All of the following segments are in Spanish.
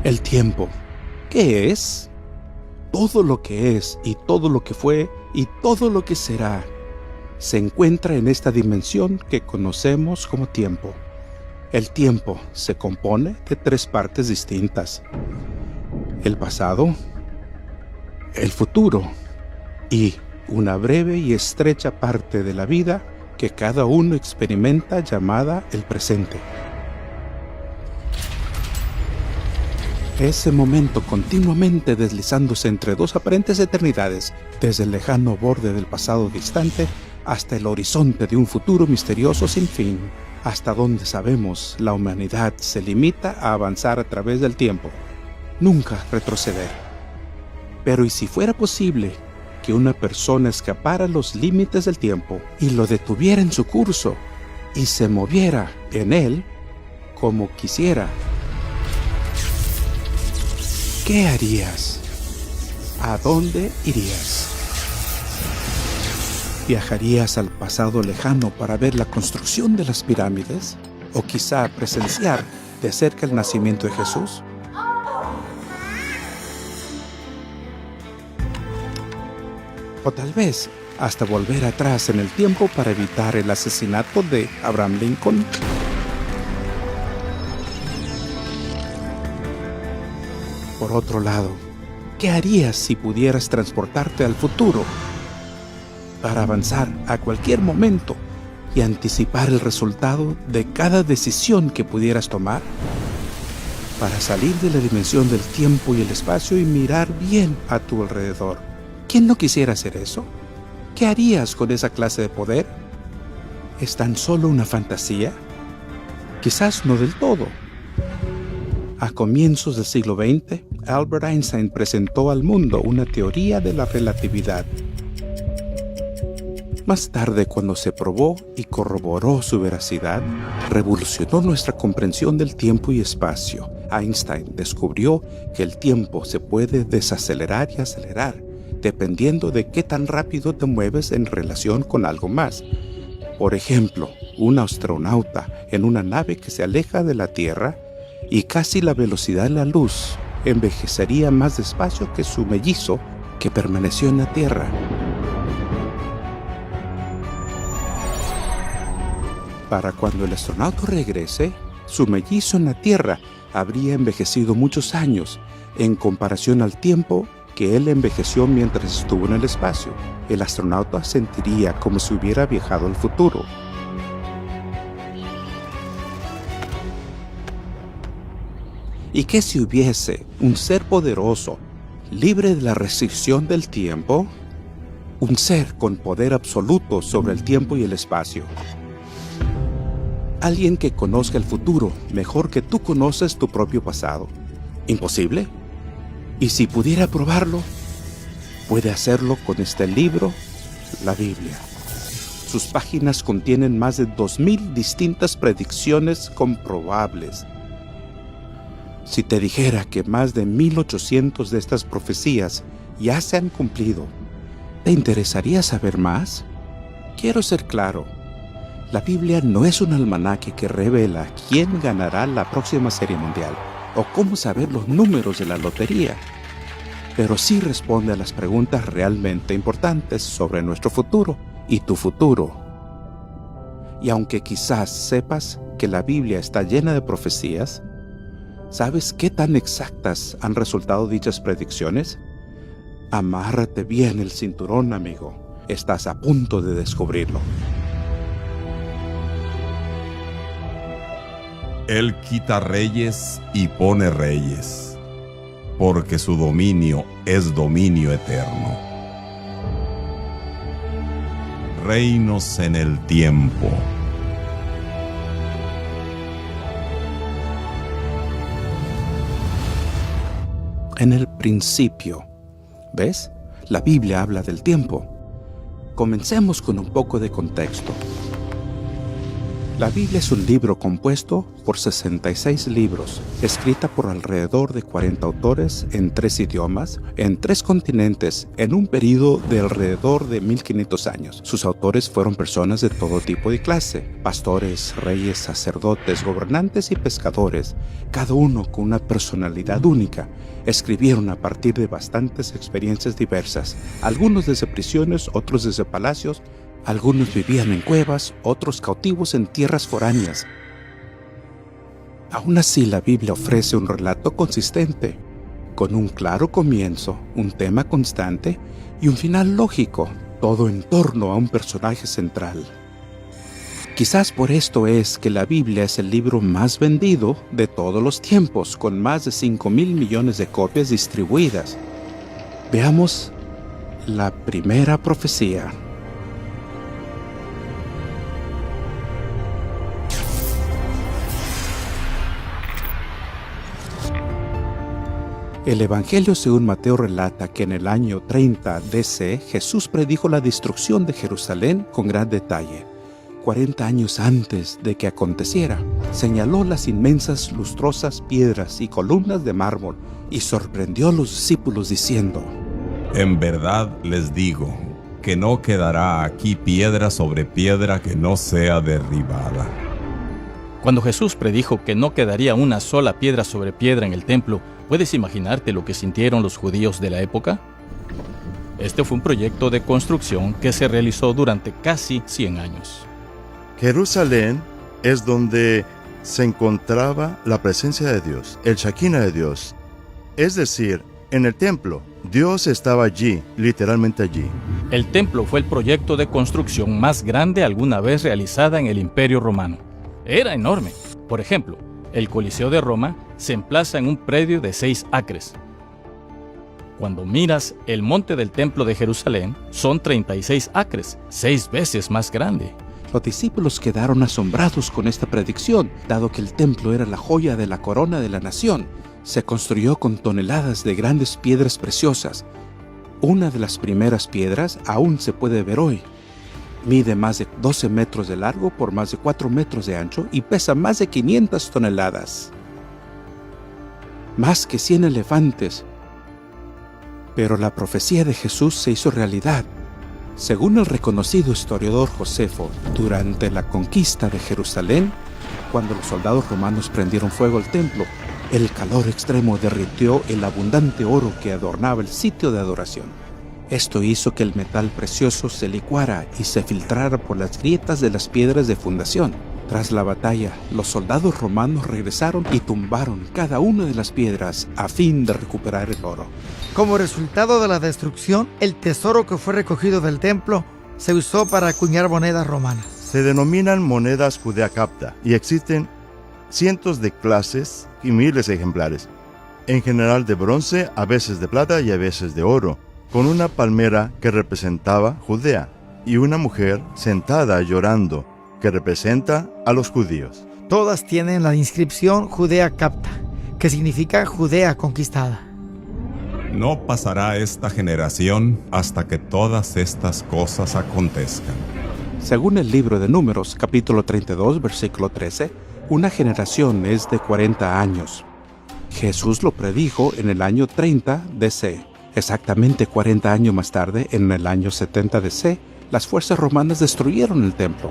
El tiempo, ¿qué es? Todo lo que es y todo lo que fue y todo lo que será se encuentra en esta dimensión que conocemos como tiempo. El tiempo se compone de tres partes distintas: el pasado, el futuro y una breve y estrecha parte de la vida que cada uno experimenta llamada el presente. Ese momento continuamente deslizándose entre dos aparentes eternidades, desde el lejano borde del pasado distante hasta el horizonte de un futuro misterioso sin fin, hasta donde sabemos la humanidad se limita a avanzar a través del tiempo, nunca retroceder. Pero ¿y si fuera posible que una persona escapara los límites del tiempo y lo detuviera en su curso y se moviera en él como quisiera? ¿Qué harías? ¿A dónde irías? ¿Viajarías al pasado lejano para ver la construcción de las pirámides? ¿O quizá presenciar de cerca el nacimiento de Jesús? O tal vez hasta volver atrás en el tiempo para evitar el asesinato de Abraham Lincoln. Por otro lado, ¿qué harías si pudieras transportarte al futuro para avanzar a cualquier momento y anticipar el resultado de cada decisión que pudieras tomar? Para salir de la dimensión del tiempo y el espacio y mirar bien a tu alrededor. ¿Quién no quisiera hacer eso? ¿Qué harías con esa clase de poder? ¿Es tan solo una fantasía? Quizás no del todo. A comienzos del siglo XX, Albert Einstein presentó al mundo una teoría de la relatividad. Más tarde, cuando se probó y corroboró su veracidad, revolucionó nuestra comprensión del tiempo y espacio. Einstein descubrió que el tiempo se puede desacelerar y acelerar, dependiendo de qué tan rápido te mueves en relación con algo más. Por ejemplo, un astronauta en una nave que se aleja de la Tierra y casi la velocidad de la luz envejecería más despacio que su mellizo que permaneció en la Tierra. Para cuando el astronauta regrese, su mellizo en la Tierra habría envejecido muchos años en comparación al tiempo que él envejeció mientras estuvo en el espacio. El astronauta sentiría como si hubiera viajado al futuro. ¿Y qué si hubiese un ser poderoso, libre de la restricción del tiempo? Un ser con poder absoluto sobre el tiempo y el espacio. Alguien que conozca el futuro mejor que tú conoces tu propio pasado. ¿Imposible? Y si pudiera probarlo, puede hacerlo con este libro, la Biblia. Sus páginas contienen más de 2000 distintas predicciones comprobables. Si te dijera que más de 1800 de estas profecías ya se han cumplido, ¿te interesaría saber más? Quiero ser claro, la Biblia no es un almanaque que revela quién ganará la próxima Serie Mundial o cómo saber los números de la lotería, pero sí responde a las preguntas realmente importantes sobre nuestro futuro y tu futuro. Y aunque quizás sepas que la Biblia está llena de profecías, ¿sabes qué tan exactas han resultado dichas predicciones? Amárrate bien el cinturón, amigo. Estás a punto de descubrirlo. Él quita reyes y pone reyes, porque su dominio es dominio eterno. Reinos en el tiempo. En el principio, ¿ves? La Biblia habla del tiempo. Comencemos con un poco de contexto. La Biblia es un libro compuesto por 66 libros, escrita por alrededor de 40 autores en 3 idiomas, en 3 continentes, en un período de alrededor de 1500 años. Sus autores fueron personas de todo tipo y clase, pastores, reyes, sacerdotes, gobernantes y pescadores, cada uno con una personalidad única. Escribieron a partir de bastantes experiencias diversas, algunos desde prisiones, otros desde palacios. Algunos vivían en cuevas, otros cautivos en tierras foráneas. Aún así, la Biblia ofrece un relato consistente, con un claro comienzo, un tema constante y un final lógico, todo en torno a un personaje central. Quizás por esto es que la Biblia es el libro más vendido de todos los tiempos, con más de 5.000 millones de copias distribuidas. Veamos la primera profecía. El Evangelio según Mateo relata que en el año 30 DC Jesús predijo la destrucción de Jerusalén con gran detalle. 40 años antes de que aconteciera, señaló las inmensas lustrosas piedras y columnas de mármol y sorprendió a los discípulos diciendo: En verdad les digo que no quedará aquí piedra sobre piedra que no sea derribada. Cuando Jesús predijo que no quedaría una sola piedra sobre piedra en el templo, ¿puedes imaginarte lo que sintieron los judíos de la época? Este fue un proyecto de construcción que se realizó durante casi 100 años. Jerusalén es donde se encontraba la presencia de Dios, el Shekinah de Dios. Es decir, en el templo, Dios estaba allí, literalmente allí. El templo fue el proyecto de construcción más grande alguna vez realizada en el Imperio Romano. Era enorme. Por ejemplo, el Coliseo de Roma se emplaza en un predio de 6 acres. Cuando miras el monte del Templo de Jerusalén, son 36 acres, 6 veces más grande. Los discípulos quedaron asombrados con esta predicción, dado que el templo era la joya de la corona de la nación. Se construyó con toneladas de grandes piedras preciosas. Una de las primeras piedras aún se puede ver hoy. Mide más de 12 metros de largo por más de 4 metros de ancho y pesa más de 500 toneladas. Más que 100 elefantes. Pero la profecía de Jesús se hizo realidad. Según el reconocido historiador Josefo, durante la conquista de Jerusalén, cuando los soldados romanos prendieron fuego al templo, el calor extremo derritió el abundante oro que adornaba el sitio de adoración. Esto hizo que el metal precioso se licuara y se filtrara por las grietas de las piedras de fundación. Tras la batalla, los soldados romanos regresaron y tumbaron cada una de las piedras a fin de recuperar el oro. Como resultado de la destrucción, el tesoro que fue recogido del templo se usó para acuñar monedas romanas. Se denominan monedas Judea Capta y existen cientos de clases y miles de ejemplares, en general de bronce, a veces de plata y a veces de oro, con una palmera que representaba Judea y una mujer sentada llorando que representa a los judíos. Todas tienen la inscripción Judea Capta, que significa Judea conquistada. No pasará esta generación hasta que todas estas cosas acontezcan. Según el libro de Números, capítulo 32, versículo 13, una generación es de 40 años. Jesús lo predijo en el año 30 DC. Exactamente 40 años más tarde, en el año 70 DC, las fuerzas romanas destruyeron el templo.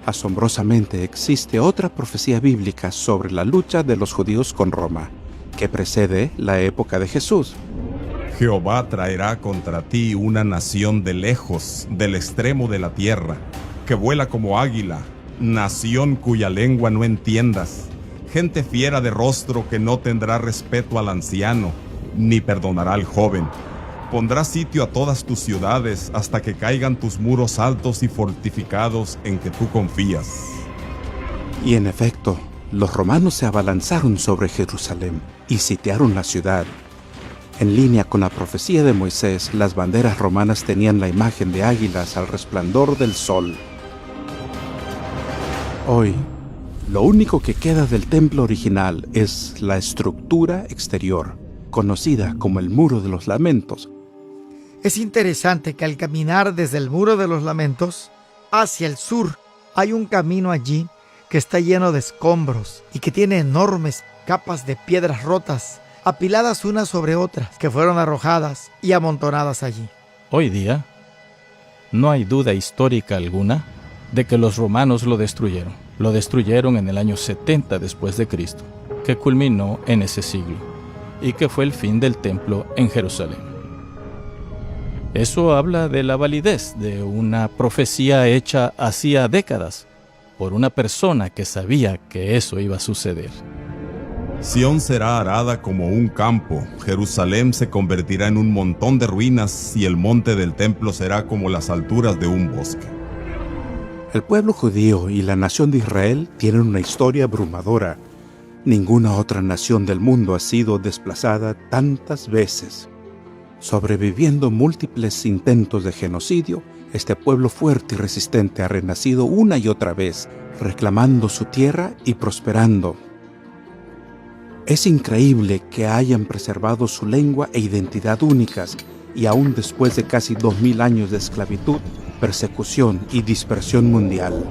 Asombrosamente, existe otra profecía bíblica sobre la lucha de los judíos con Roma, que precede la época de Jesús. Jehová traerá contra ti una nación de lejos, del extremo de la tierra, que vuela como águila, nación cuya lengua no entiendas, gente fiera de rostro que no tendrá respeto al anciano, ni perdonará al joven. Pondrá sitio a todas tus ciudades hasta que caigan tus muros altos y fortificados en que tú confías. Y en efecto, los romanos se abalanzaron sobre Jerusalén y sitiaron la ciudad. En línea con la profecía de Moisés, las banderas romanas tenían la imagen de águilas al resplandor del sol. Hoy, lo único que queda del templo original es la estructura exterior, conocida como el Muro de los Lamentos. Es interesante que al caminar desde el Muro de los Lamentos hacia el sur, Hay un camino allí que está lleno de escombros y que tiene enormes capas de piedras rotas, apiladas unas sobre otras, que fueron arrojadas y amontonadas allí. Hoy día, no hay duda histórica alguna de que los romanos lo destruyeron. Lo destruyeron en el año 70 después de Cristo, que culminó en ese siglo, y que fue el fin del templo en Jerusalén. Eso habla de la validez de una profecía hecha hacía décadas por una persona que sabía que eso iba a suceder. Sión será arada como un campo, Jerusalén se convertirá en un montón de ruinas y el monte del templo será como las alturas de un bosque. El pueblo judío y la nación de Israel tienen una historia abrumadora. Ninguna otra nación del mundo ha sido desplazada tantas veces. Sobreviviendo múltiples intentos de genocidio, este pueblo fuerte y resistente ha renacido una y otra vez, reclamando su tierra y prosperando. Es increíble que hayan preservado su lengua e identidad únicas y aún después de casi 2000 años de esclavitud, persecución y dispersión mundial.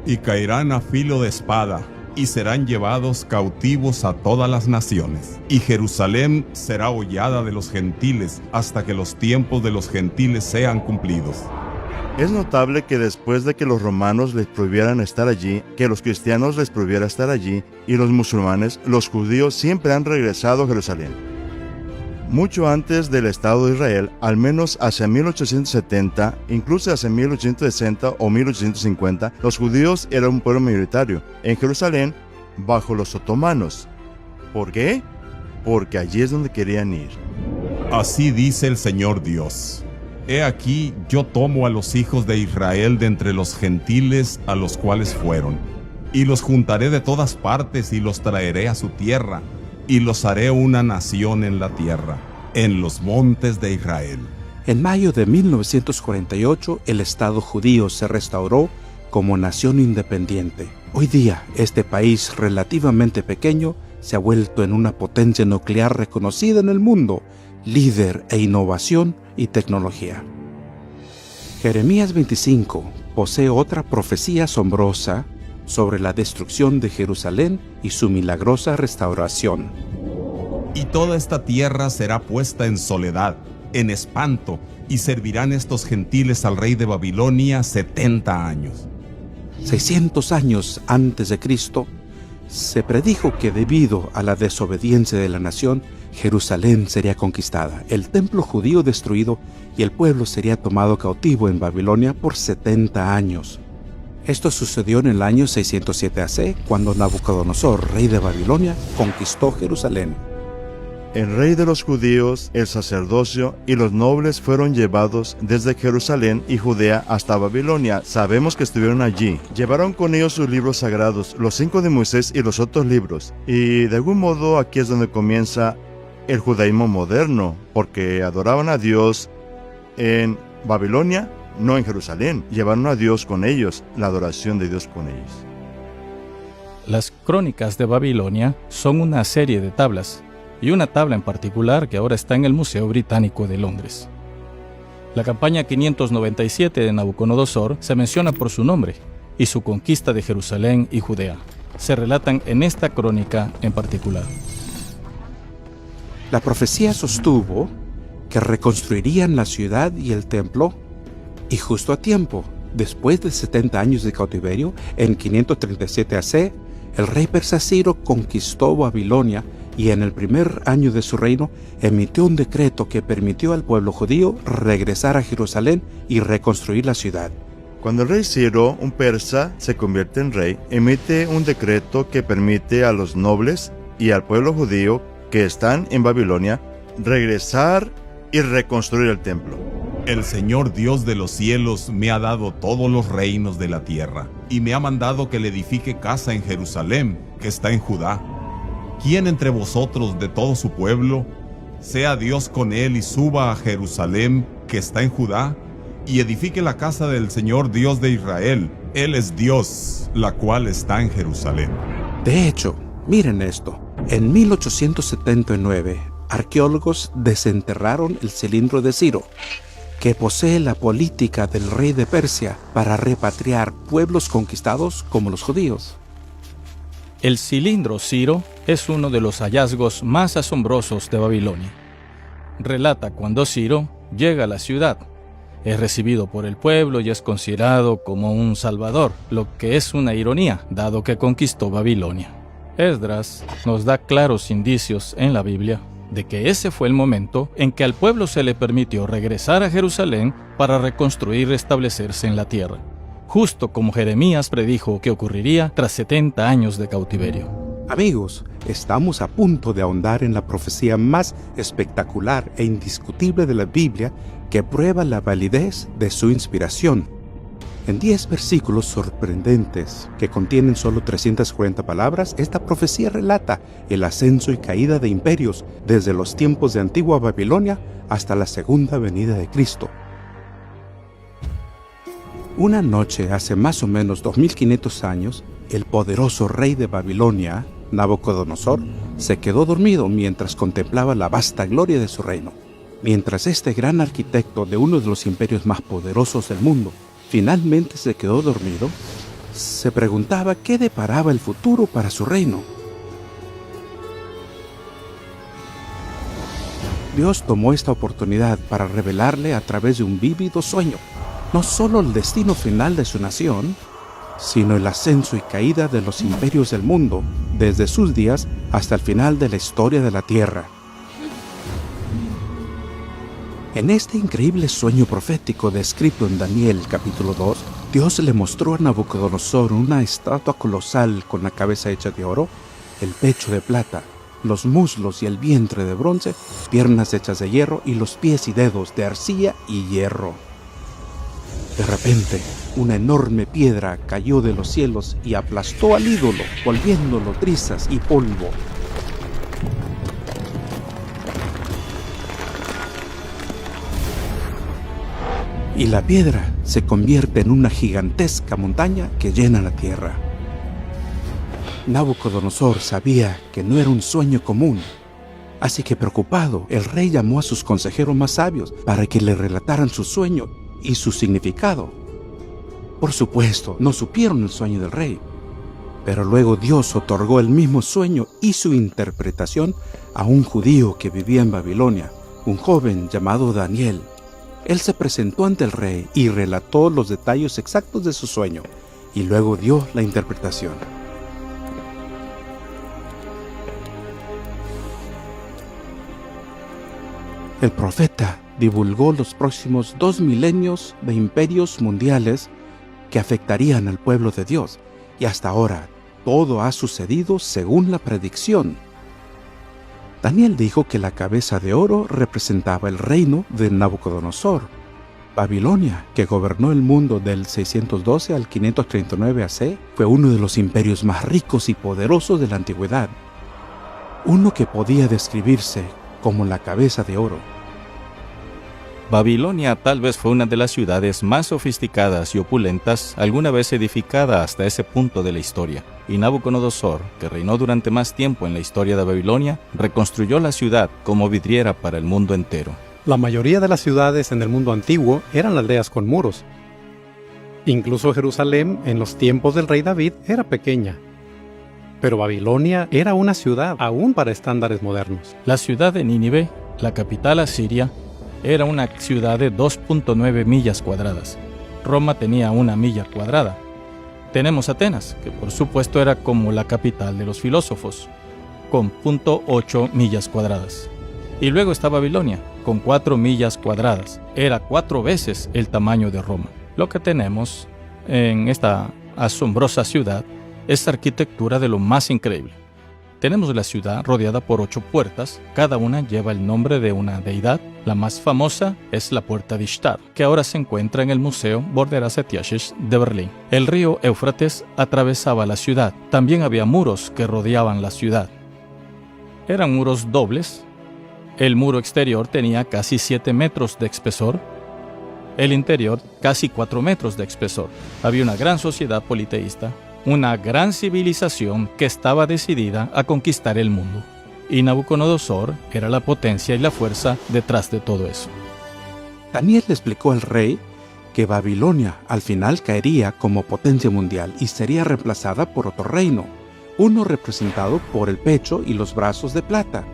Y caerán a filo de espada, y serán llevados cautivos a todas las naciones. Y Jerusalén será hollada de los gentiles hasta que los tiempos de los gentiles sean cumplidos. Es notable que después de que los romanos les prohibieran estar allí, que los cristianos les prohibieran estar allí, y los musulmanes, los judíos siempre han regresado a Jerusalén. Mucho antes del Estado de Israel, al menos hacia 1870, incluso hacia 1860 o 1850, los judíos eran un pueblo mayoritario en Jerusalén bajo los otomanos. ¿Por qué? Porque allí es donde querían ir. Así dice el Señor Dios. He aquí, yo tomo a los hijos de Israel de entre los gentiles a los cuales fueron, y los juntaré de todas partes y los traeré a su tierra, y los haré una nación en la tierra, en los montes de Israel. En mayo de 1948, el Estado judío se restauró como nación independiente. Hoy día, este país relativamente pequeño se ha vuelto en una potencia nuclear reconocida en el mundo, líder en innovación y tecnología. Jeremías 25 posee otra profecía asombrosa sobre la destrucción de Jerusalén y su milagrosa restauración. Y toda esta tierra será puesta en soledad, en espanto, y servirán estos gentiles al rey de Babilonia 70 años. 600 años antes de Cristo, se predijo que debido a la desobediencia de la nación, Jerusalén sería conquistada, el templo judío destruido y el pueblo sería tomado cautivo en Babilonia por 70 años. Esto sucedió en el año 607 AC, cuando Nabucodonosor, rey de Babilonia, conquistó Jerusalén. El rey de los judíos, el sacerdocio y los nobles fueron llevados desde Jerusalén y Judea hasta Babilonia. Sabemos que estuvieron allí. Llevaron con ellos sus libros sagrados, los 5 de Moisés y los otros libros. Y de algún modo aquí es donde comienza el judaísmo moderno, porque adoraban a Dios en Babilonia, no en Jerusalén. Llevaron a Dios con ellos, la adoración de Dios con ellos. Las crónicas de Babilonia son una serie de tablas, y una tabla en particular que ahora está en el Museo Británico de Londres. La campaña 597 de Nabucodonosor se menciona por su nombre, y su conquista de Jerusalén y Judea se relatan en esta crónica en particular. La profecía sostuvo que reconstruirían la ciudad y el templo, y justo a tiempo, después de 70 años de cautiverio, en 537 AC, el rey persa Ciro conquistó Babilonia y en el primer año de su reino emitió un decreto que permitió al pueblo judío regresar a Jerusalén y reconstruir la ciudad. Cuando el rey Ciro, un persa, se convierte en rey, emite un decreto que permite a los nobles y al pueblo judío que están en Babilonia regresar y reconstruir el templo. El Señor Dios de los cielos me ha dado todos los reinos de la tierra, y me ha mandado que le edifique casa en Jerusalén, que está en Judá. ¿Quién entre vosotros de todo su pueblo sea Dios con él y suba a Jerusalén, que está en Judá, y edifique la casa del Señor Dios de Israel? Él es Dios, la cual está en Jerusalén. De hecho, miren esto. En 1879, arqueólogos desenterraron el cilindro de Ciro, que posee la política del rey de Persia para repatriar pueblos conquistados como los judíos. El cilindro Ciro es uno de los hallazgos más asombrosos de Babilonia. Relata cuando Ciro llega a la ciudad. Es recibido por el pueblo y es considerado como un salvador, lo que es una ironía, dado que conquistó Babilonia. Esdras nos da claros indicios en la Biblia de que ese fue el momento en que al pueblo se le permitió regresar a Jerusalén para reconstruir y restablecerse en la tierra, justo como Jeremías predijo que ocurriría tras 70 años de cautiverio. Amigos, estamos a punto de ahondar en la profecía más espectacular e indiscutible de la Biblia que prueba la validez de su inspiración. En 10 versículos sorprendentes que contienen solo 340 palabras, esta profecía relata el ascenso y caída de imperios desde los tiempos de antigua Babilonia hasta la segunda venida de Cristo. Una noche hace más o menos 2500 años, el poderoso rey de Babilonia, Nabucodonosor, se quedó dormido mientras contemplaba la vasta gloria de su reino. Mientras este gran arquitecto de uno de los imperios más poderosos del mundo finalmente se quedó dormido, se preguntaba qué deparaba el futuro para su reino. Dios tomó esta oportunidad para revelarle a través de un vívido sueño no solo el destino final de su nación, sino el ascenso y caída de los imperios del mundo desde sus días hasta el final de la historia de la tierra. En este increíble sueño profético descrito en Daniel capítulo 2, Dios le mostró a Nabucodonosor una estatua colosal con la cabeza hecha de oro, el pecho de plata, los muslos y el vientre de bronce, piernas hechas de hierro y los pies y dedos de arcilla y hierro. De repente, una enorme piedra cayó de los cielos y aplastó al ídolo, volviéndolo trizas y polvo. Y la piedra se convierte en una gigantesca montaña que llena la tierra. Nabucodonosor sabía que no era un sueño común, así que preocupado, el rey llamó a sus consejeros más sabios para que le relataran su sueño y su significado. Por supuesto, no supieron el sueño del rey, pero luego Dios otorgó el mismo sueño y su interpretación a un judío que vivía en Babilonia, un joven llamado Daniel. Él se presentó ante el rey y relató los detalles exactos de su sueño, y luego dio la interpretación. El profeta divulgó los próximos 2 milenios de imperios mundiales que afectarían al pueblo de Dios, y hasta ahora todo ha sucedido según la predicción. Daniel dijo que la cabeza de oro representaba el reino de Nabucodonosor. Babilonia, que gobernó el mundo del 612 al 539 AC, fue uno de los imperios más ricos y poderosos de la antigüedad, uno que podía describirse como la cabeza de oro. Babilonia tal vez fue una de las ciudades más sofisticadas y opulentas alguna vez edificada hasta ese punto de la historia, y Nabucodonosor, que reinó durante más tiempo en la historia de Babilonia, reconstruyó la ciudad como vidriera para el mundo entero. La mayoría de las ciudades en el mundo antiguo eran aldeas con muros. Incluso Jerusalén, en los tiempos del rey David, era pequeña. Pero Babilonia era una ciudad aún para estándares modernos. La ciudad de Nínive, la capital asiria, era una ciudad de 2.9 millas cuadradas. Roma tenía 1 milla cuadrada. Tenemos Atenas, que por supuesto era como la capital de los filósofos, con 0.8 millas cuadradas. Y luego está Babilonia, con 4 millas cuadradas. Era 4 veces el tamaño de Roma. Lo que tenemos en esta asombrosa ciudad es arquitectura de lo más increíble. Tenemos la ciudad rodeada por 8 puertas, cada una lleva el nombre de una deidad. La más famosa es la Puerta de Ishtar, que ahora se encuentra en el Museo Borderazetiaches de Berlín. El río Éufrates atravesaba la ciudad. También había muros que rodeaban la ciudad. Eran muros dobles. El muro exterior tenía casi 7 metros de espesor. El interior casi 4 metros de espesor. Había una gran sociedad politeísta, una gran civilización que estaba decidida a conquistar el mundo. Y Nabucodonosor era la potencia y la fuerza detrás de todo eso. Daniel le explicó al rey que Babilonia al final caería como potencia mundial y sería reemplazada por otro reino, uno representado por el pecho y los brazos de plata.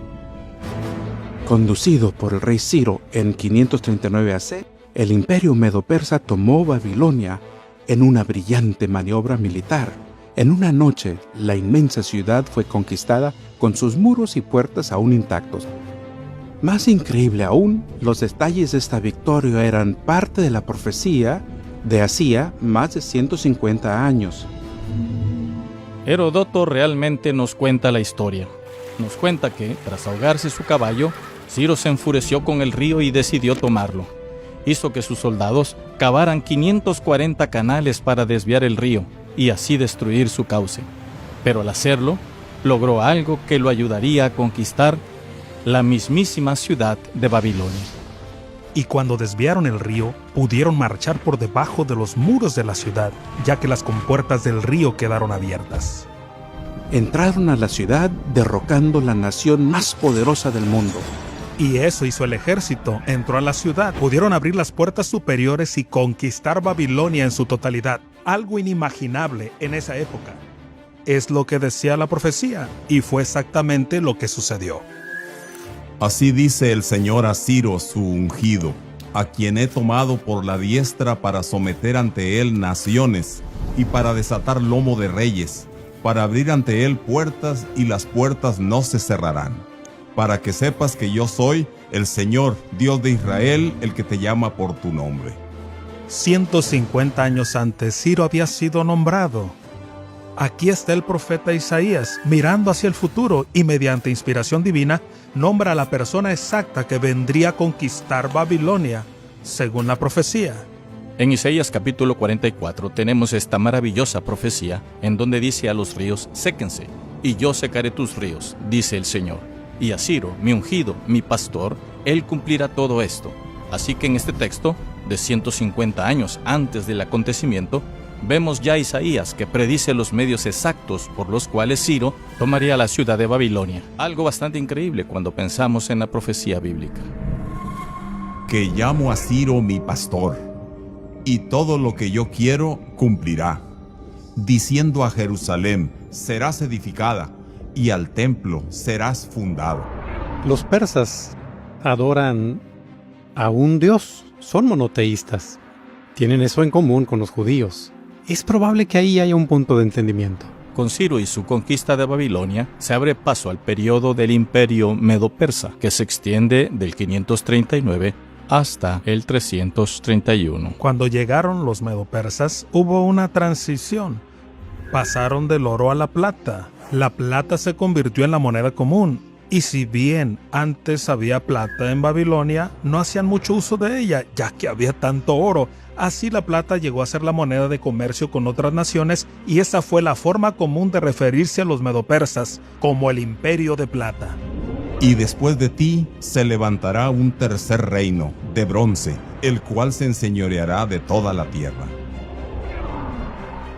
Conducido por el rey Ciro en 539 AC, el imperio medo-persa tomó Babilonia en una brillante maniobra militar. En una noche, la inmensa ciudad fue conquistada con sus muros y puertas aún intactos. Más increíble aún, los detalles de esta victoria eran parte de la profecía de hacía más de 150 años. Heródoto realmente nos cuenta la historia. Nos cuenta que, tras ahogarse su caballo, Ciro se enfureció con el río y decidió tomarlo. Hizo que sus soldados cavaran 540 canales para desviar el río y así destruir su cauce. Pero al hacerlo, logró algo que lo ayudaría a conquistar la mismísima ciudad de Babilonia. Y cuando desviaron el río, pudieron marchar por debajo de los muros de la ciudad, ya que las compuertas del río quedaron abiertas. Entraron a la ciudad derrocando la nación más poderosa del mundo. Y eso hizo el ejército, entró a la ciudad, pudieron abrir las puertas superiores y conquistar Babilonia en su totalidad, algo inimaginable en esa época. Es lo que decía la profecía, y fue exactamente lo que sucedió. Así dice el Señor a Ciro, su ungido, a quien he tomado por la diestra para someter ante él naciones y para desatar lomo de reyes, para abrir ante él puertas y las puertas no se cerrarán, para que sepas que yo soy el Señor, Dios de Israel, el que te llama por tu nombre. 150 años antes, Ciro había sido nombrado. Aquí está el profeta Isaías, mirando hacia el futuro y mediante inspiración divina, nombra a la persona exacta que vendría a conquistar Babilonia, según la profecía. En Isaías capítulo 44 tenemos esta maravillosa profecía en donde dice a los ríos, séquense, y yo secaré tus ríos, dice el Señor. Y a Ciro, mi ungido, mi pastor, él cumplirá todo esto. Así que en este texto, de 150 años antes del acontecimiento, vemos ya a Isaías que predice los medios exactos por los cuales Ciro tomaría la ciudad de Babilonia. Algo bastante increíble cuando pensamos en la profecía bíblica. Que llamo a Ciro mi pastor, y todo lo que yo quiero cumplirá, diciendo a Jerusalén, serás edificada, y al templo serás fundado. Los persas adoran a un dios, son monoteístas. Tienen eso en común con los judíos. Es probable que ahí haya un punto de entendimiento. Con Ciro y su conquista de Babilonia, se abre paso al periodo del imperio medo-persa, que se extiende del 539 hasta el 331. Cuando llegaron los medo-persas, hubo una transición. Pasaron del oro a la plata. La plata se convirtió en la moneda común. Y si bien antes había plata en Babilonia, no hacían mucho uso de ella, ya que había tanto oro. Así la plata llegó a ser la moneda de comercio con otras naciones y esa fue la forma común de referirse a los medo-persas, como el imperio de plata. Y después de ti se levantará un tercer reino, de bronce, el cual se enseñoreará de toda la tierra.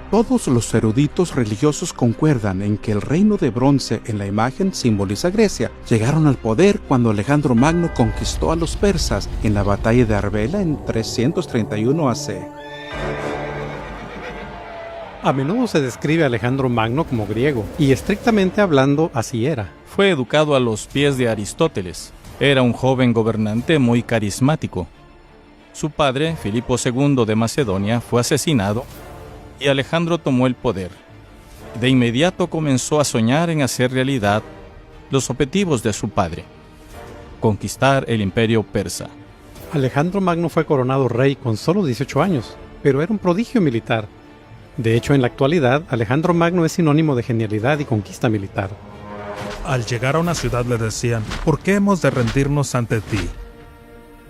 Todos los eruditos religiosos concuerdan en que el reino de bronce en la imagen simboliza Grecia. Llegaron al poder cuando Alejandro Magno conquistó a los persas en la batalla de Arbela en 331 AC. A menudo se describe a Alejandro Magno como griego, y estrictamente hablando así era. Fue educado a los pies de Aristóteles. Era un joven gobernante muy carismático. Su padre, Filipo II de Macedonia, fue asesinado y Alejandro tomó el poder. De inmediato comenzó a soñar en hacer realidad los objetivos de su padre: conquistar el imperio persa. Alejandro Magno fue coronado rey con solo 18 años, pero era un prodigio militar. De hecho, en la actualidad, Alejandro Magno es sinónimo de genialidad y conquista militar. Al llegar a una ciudad le decían, ¿por qué hemos de rendirnos ante ti?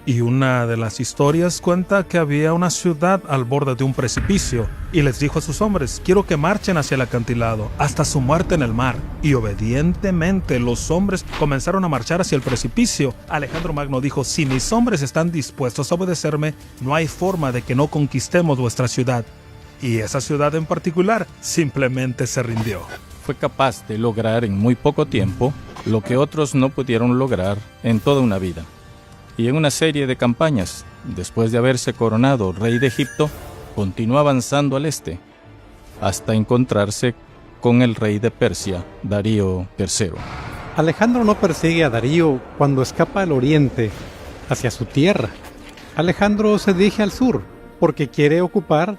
Y una de las historias cuenta que había una ciudad al borde de un precipicio y les dijo a sus hombres, quiero que marchen hacia el acantilado hasta su muerte en el mar. Y obedientemente los hombres comenzaron a marchar hacia el precipicio. Alejandro Magno dijo, si mis hombres están dispuestos a obedecerme, no hay forma de que no conquistemos vuestra ciudad. Y esa ciudad en particular simplemente se rindió. Fue capaz de lograr en muy poco tiempo lo que otros no pudieron lograr en toda una vida. y en una serie de campañas, después de haberse coronado rey de Egipto, continuó avanzando al este, hasta encontrarse con el rey de Persia, Darío III. Alejandro no persigue a Darío cuando escapa al oriente, hacia su tierra. Alejandro se dirige al sur, porque quiere ocupar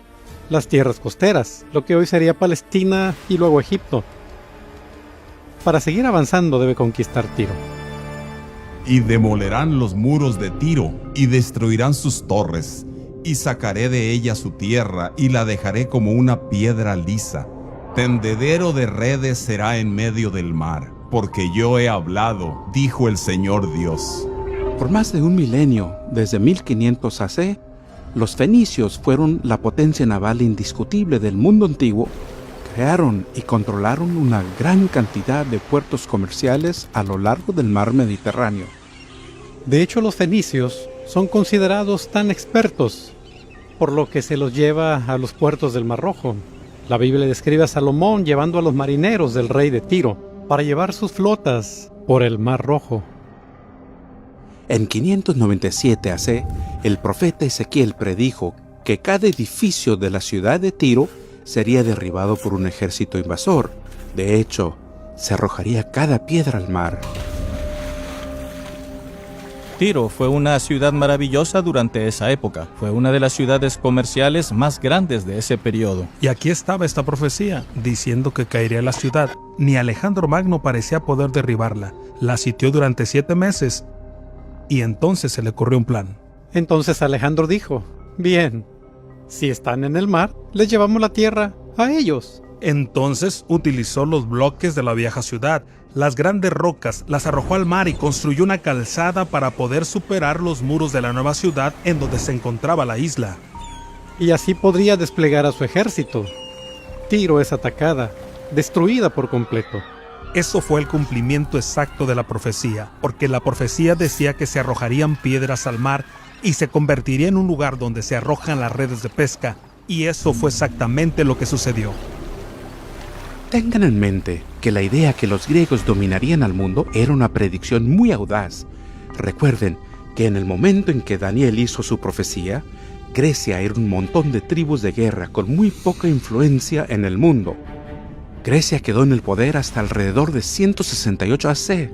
las tierras costeras, lo que hoy sería Palestina y luego Egipto. Para seguir avanzando debe conquistar Tiro. Y demolerán los muros de Tiro, y destruirán sus torres, y sacaré de ella su tierra, y la dejaré como una piedra lisa. Tendedero de redes será en medio del mar, porque yo he hablado, dijo el Señor Dios. Por más de un milenio, desde 1500 AC, los fenicios fueron la potencia naval indiscutible del mundo antiguo. Crearon y controlaron una gran cantidad de puertos comerciales a lo largo del mar Mediterráneo. De hecho, los fenicios son considerados tan expertos, por lo que se los lleva a los puertos del Mar Rojo. La Biblia describe a Salomón llevando a los marineros del rey de Tiro para llevar sus flotas por el Mar Rojo. En 597 AC, el profeta Ezequiel predijo que cada edificio de la ciudad de Tiro sería derribado por un ejército invasor. De hecho, se arrojaría cada piedra al mar. Tiro fue una ciudad maravillosa durante esa época. Fue una de las ciudades comerciales más grandes de ese periodo. Y aquí estaba esta profecía, diciendo que caería la ciudad. Ni Alejandro Magno parecía poder derribarla. La sitió durante 7 meses. Y entonces se le ocurrió un plan. Entonces Alejandro dijo, bien, si están en el mar, les llevamos la tierra a ellos. Entonces utilizó los bloques de la vieja ciudad, las grandes rocas, las arrojó al mar y construyó una calzada para poder superar los muros de la nueva ciudad en donde se encontraba la isla. Y así podría desplegar a su ejército. Tiro es atacada, destruida por completo. Eso fue el cumplimiento exacto de la profecía, porque la profecía decía que se arrojarían piedras al mar y se convertiría en un lugar donde se arrojan las redes de pesca, y eso fue exactamente lo que sucedió. Tengan en mente que la idea que los griegos dominarían al mundo era una predicción muy audaz. Recuerden que en el momento en que Daniel hizo su profecía, Grecia era un montón de tribus de guerra con muy poca influencia en el mundo. Grecia quedó en el poder hasta alrededor de 168 AC,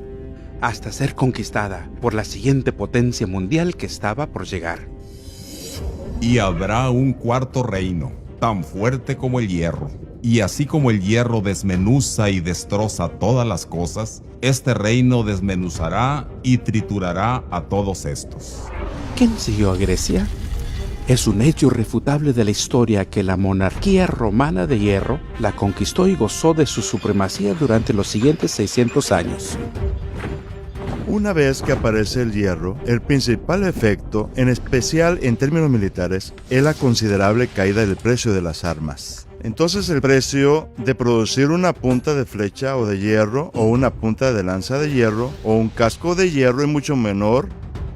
hasta ser conquistada por la siguiente potencia mundial que estaba por llegar. Y habrá un cuarto reino, tan fuerte como el hierro. Y así como el hierro desmenuza y destroza todas las cosas, este reino desmenuzará y triturará a todos estos. ¿Quién siguió a Grecia? Es un hecho irrefutable de la historia que la monarquía romana de hierro la conquistó y gozó de su supremacía durante los siguientes 600 años. Una vez que aparece el hierro, el principal efecto, en especial en términos militares, es la considerable caída del precio de las armas. Entonces el precio de producir una punta de flecha o de hierro, o una punta de lanza de hierro, o un casco de hierro es mucho menor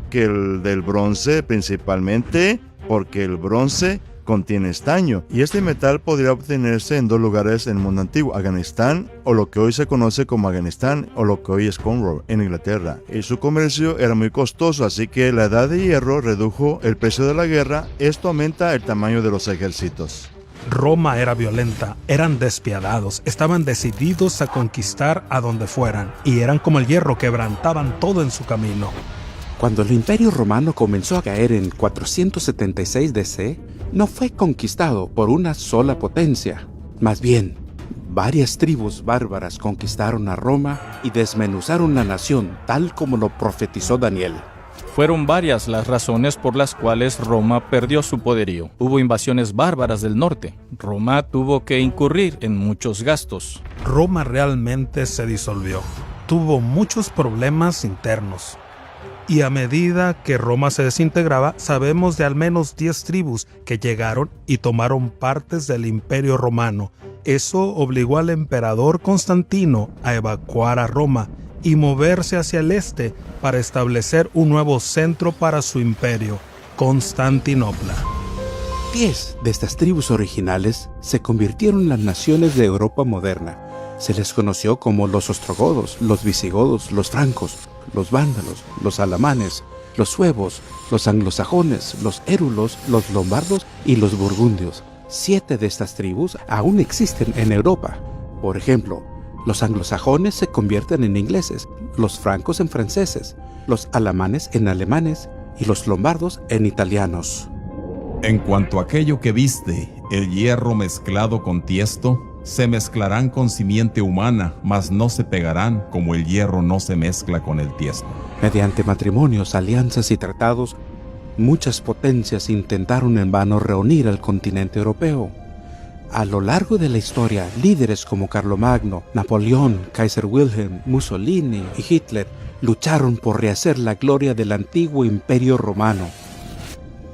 que el del bronce, principalmente porque el bronce contiene estaño, y este metal podría obtenerse en 2 lugares en el mundo antiguo: Afganistán, o lo que hoy se conoce como Afganistán, o lo que hoy es Cornwall, en Inglaterra. Y su comercio era muy costoso, así que la edad de hierro redujo el precio de la guerra. Esto aumenta el tamaño de los ejércitos. Roma era violenta, eran despiadados, estaban decididos a conquistar a donde fueran, y eran como el hierro, quebrantaban todo en su camino. Cuando el Imperio Romano comenzó a caer en 476 DC, no fue conquistado por una sola potencia. Más bien, varias tribus bárbaras conquistaron a Roma y desmenuzaron la nación, tal como lo profetizó Daniel. Fueron varias las razones por las cuales Roma perdió su poderío. Hubo invasiones bárbaras del norte. Roma tuvo que incurrir en muchos gastos. Roma realmente se disolvió. Tuvo muchos problemas internos. Y a medida que Roma se desintegraba, sabemos de al menos 10 tribus que llegaron y tomaron partes del Imperio Romano. Eso obligó al emperador Constantino a evacuar a Roma y moverse hacia el este para establecer un nuevo centro para su imperio, Constantinopla. 10 de estas tribus originales se convirtieron en las naciones de Europa moderna. Se les conoció como los ostrogodos, los visigodos, los francos, los vándalos, los alamanes los suevos, los anglosajones, los érulos, los lombardos y los burgundios. 7 de estas tribus aún existen en Europa. Por ejemplo, los anglosajones se convierten en ingleses, los francos en franceses, los alamanes en alemanes y los lombardos en italianos. En cuanto a aquello que viste, el hierro mezclado con tiesto, se mezclarán con simiente humana, mas no se pegarán como el hierro no se mezcla con el tiesto. Mediante matrimonios, alianzas y tratados, muchas potencias intentaron en vano reunir al continente europeo. A lo largo de la historia, líderes como Carlomagno, Napoleón, Kaiser Wilhelm, Mussolini y Hitler lucharon por rehacer la gloria del antiguo imperio romano.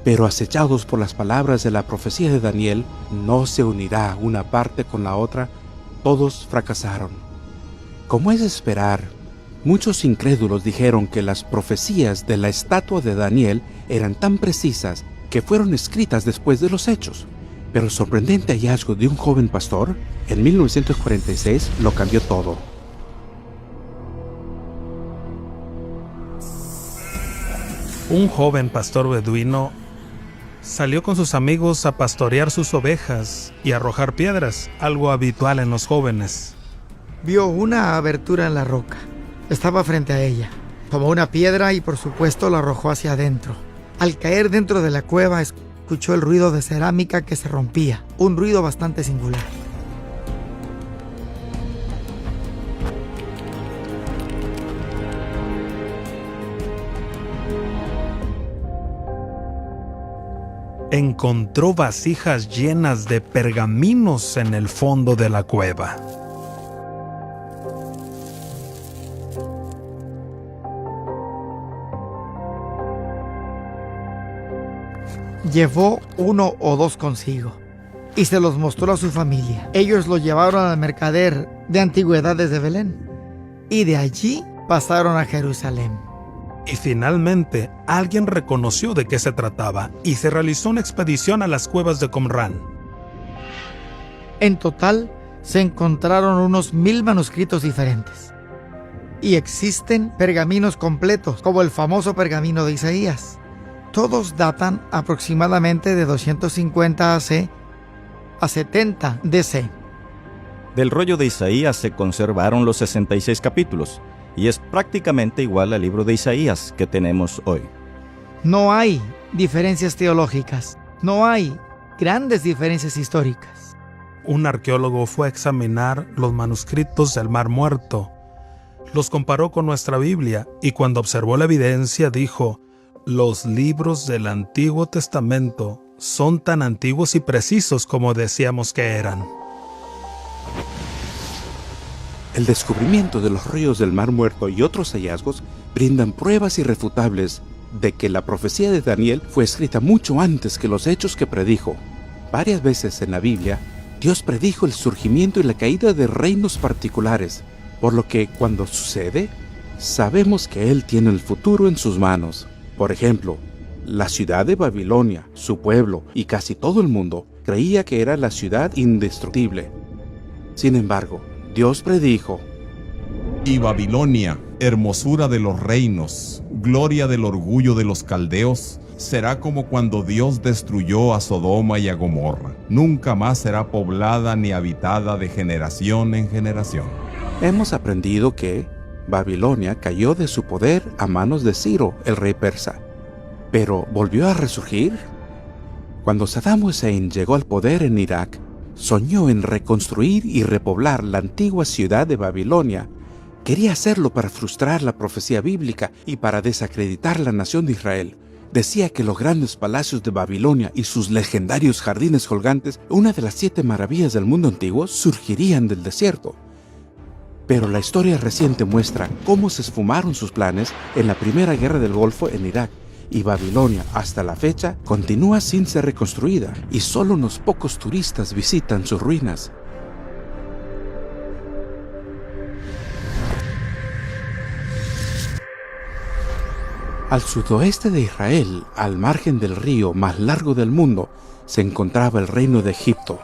Pero acechados por las palabras de la profecía de Daniel, no se unirá una parte con la otra, todos fracasaron. Como es de esperar, muchos incrédulos dijeron que las profecías de la estatua de Daniel eran tan precisas que fueron escritas después de los hechos. Pero el sorprendente hallazgo de un joven pastor, en 1946, lo cambió todo. Un joven pastor beduino salió con sus amigos a pastorear sus ovejas y arrojar piedras, algo habitual en los jóvenes. Vio una abertura en la roca. Estaba frente a ella. Tomó una piedra y por supuesto la arrojó hacia adentro. Al caer dentro de la cueva escuchó el ruido de cerámica que se rompía, un ruido bastante singular. Encontró vasijas llenas de pergaminos en el fondo de la cueva. Llevó 1 o 2 consigo y se los mostró a su familia. Ellos lo llevaron al mercader de antigüedades de Belén y de allí pasaron a Jerusalén. Y finalmente, alguien reconoció de qué se trataba y se realizó una expedición a las cuevas de Qumrán. En total, se encontraron unos 1000 manuscritos diferentes. Y existen pergaminos completos, como el famoso pergamino de Isaías. Todos datan aproximadamente de 250 AC a 70 DC. Del rollo de Isaías se conservaron los 66 capítulos, y es prácticamente igual al libro de Isaías que tenemos hoy. No hay diferencias teológicas, no hay grandes diferencias históricas. Un arqueólogo fue a examinar los manuscritos del Mar Muerto. Los comparó con nuestra Biblia y cuando observó la evidencia dijo: los libros del Antiguo Testamento son tan antiguos y precisos como decíamos que eran. El descubrimiento de los ríos del Mar Muerto y otros hallazgos brindan pruebas irrefutables de que la profecía de Daniel fue escrita mucho antes que los hechos que predijo. Varias veces en la Biblia, Dios predijo el surgimiento y la caída de reinos particulares, por lo que cuando sucede, sabemos que Él tiene el futuro en sus manos. Por ejemplo, la ciudad de Babilonia, su pueblo y casi todo el mundo creía que era la ciudad indestructible. Sin embargo, Dios predijo: Y Babilonia, hermosura de los reinos, gloria del orgullo de los caldeos, será como cuando Dios destruyó a Sodoma y a Gomorra. Nunca más será poblada ni habitada de generación en generación. Hemos aprendido que Babilonia cayó de su poder a manos de Ciro, el rey persa. Pero ¿volvió a resurgir? Cuando Saddam Hussein llegó al poder en Irak, soñó en reconstruir y repoblar la antigua ciudad de Babilonia. Quería hacerlo para frustrar la profecía bíblica y para desacreditar la nación de Israel. Decía que los grandes palacios de Babilonia y sus legendarios jardines colgantes, una de las 7 maravillas del mundo antiguo, surgirían del desierto. Pero la historia reciente muestra cómo se esfumaron sus planes en la Primera Guerra del Golfo en Irak, y Babilonia hasta la fecha continúa sin ser reconstruida y solo unos pocos turistas visitan sus ruinas. Al sudoeste de Israel, al margen del río más largo del mundo, se encontraba el reino de Egipto.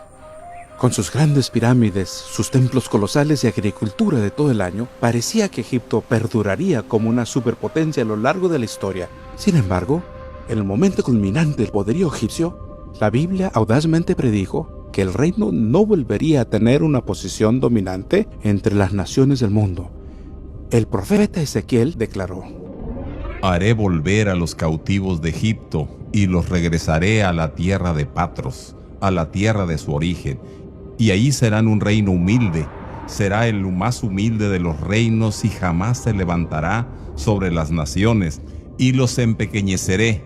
Con sus grandes pirámides, sus templos colosales y agricultura de todo el año, parecía que Egipto perduraría como una superpotencia a lo largo de la historia. Sin embargo, en el momento culminante del poderío egipcio, la Biblia audazmente predijo que el reino no volvería a tener una posición dominante entre las naciones del mundo. El profeta Ezequiel declaró: Haré volver a los cautivos de Egipto y los regresaré a la tierra de Patros, a la tierra de su origen, y allí serán un reino humilde. Será el más humilde de los reinos y jamás se levantará sobre las naciones, y los empequeñeceré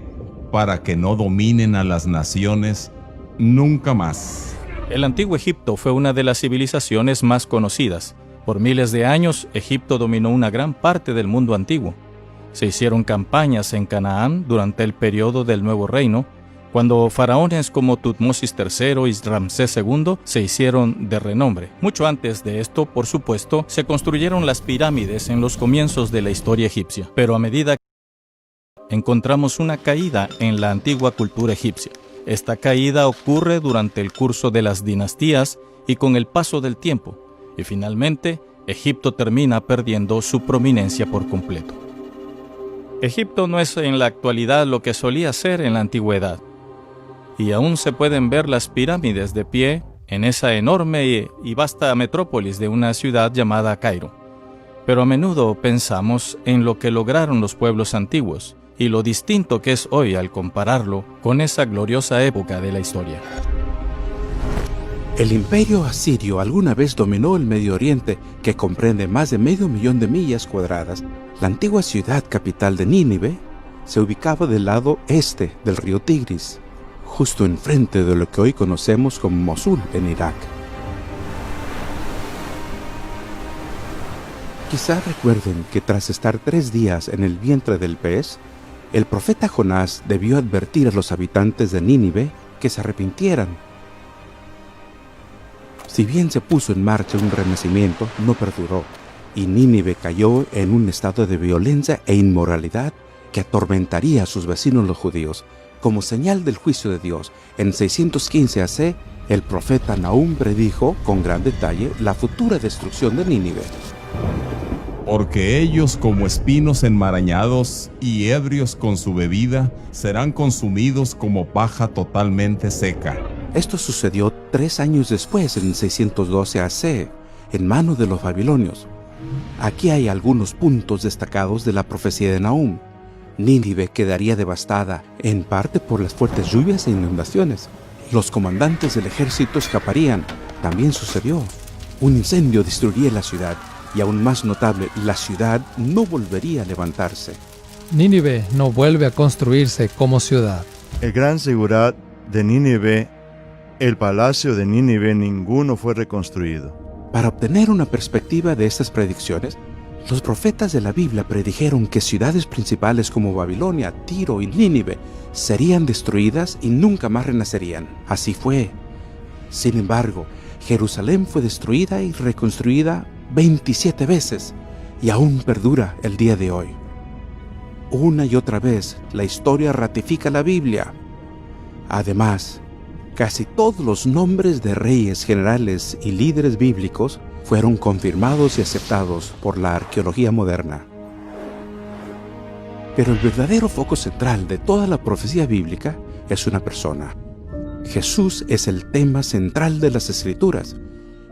para que no dominen a las naciones nunca más. El antiguo Egipto fue una de las civilizaciones más conocidas. Por miles de años, Egipto dominó una gran parte del mundo antiguo. Se hicieron campañas en Canaán durante el periodo del Nuevo Reino, cuando faraones como Tutmosis III y Ramsés II se hicieron de renombre. Mucho antes de esto, por supuesto, se construyeron las pirámides en los comienzos de la historia egipcia. Pero a medida que encontramos una caída en la antigua cultura egipcia. Esta caída ocurre durante el curso de las dinastías y con el paso del tiempo. Y finalmente, Egipto termina perdiendo su prominencia por completo. Egipto no es en la actualidad lo que solía ser en la antigüedad. Y aún se pueden ver las pirámides de pie en esa enorme y vasta metrópolis de una ciudad llamada Cairo. Pero a menudo pensamos en lo que lograron los pueblos antiguos y lo distinto que es hoy al compararlo con esa gloriosa época de la historia. El imperio asirio alguna vez dominó el Medio Oriente, que comprende más de 500.000 de millas cuadradas. La antigua ciudad capital de Nínive se ubicaba del lado este del río Tigris, justo enfrente de lo que hoy conocemos como Mosul en Irak. Quizá recuerden que tras estar 3 días en el vientre del pez, el profeta Jonás debió advertir a los habitantes de Nínive que se arrepintieran. Si bien se puso en marcha un renacimiento, no perduró, y Nínive cayó en un estado de violencia e inmoralidad que atormentaría a sus vecinos los judíos. Como señal del juicio de Dios, en 615 AC, el profeta Nahum predijo con gran detalle la futura destrucción de Nínive. Porque ellos, como espinos enmarañados y ebrios con su bebida, serán consumidos como paja totalmente seca. Esto sucedió 3 años después, en 612 AC, en manos de los babilonios. Aquí hay algunos puntos destacados de la profecía de Nahum. Nínive quedaría devastada, en parte por las fuertes lluvias e inundaciones. Los comandantes del ejército escaparían. También sucedió. Un incendio destruiría la ciudad, y aún más notable, la ciudad no volvería a levantarse. Nínive no vuelve a construirse como ciudad. El gran Sigurat de Nínive, el palacio de Nínive, ninguno fue reconstruido. Para obtener una perspectiva de estas predicciones, los profetas de la Biblia predijeron que ciudades principales como Babilonia, Tiro y Nínive serían destruidas y nunca más renacerían. Así fue. Sin embargo, Jerusalén fue destruida y reconstruida 27 veces y aún perdura el día de hoy. Una y otra vez, la historia ratifica la Biblia. Además, casi todos los nombres de reyes, generales y líderes bíblicos fueron confirmados y aceptados por la arqueología moderna. Pero el verdadero foco central de toda la profecía bíblica es una persona. Jesús es el tema central de las Escrituras.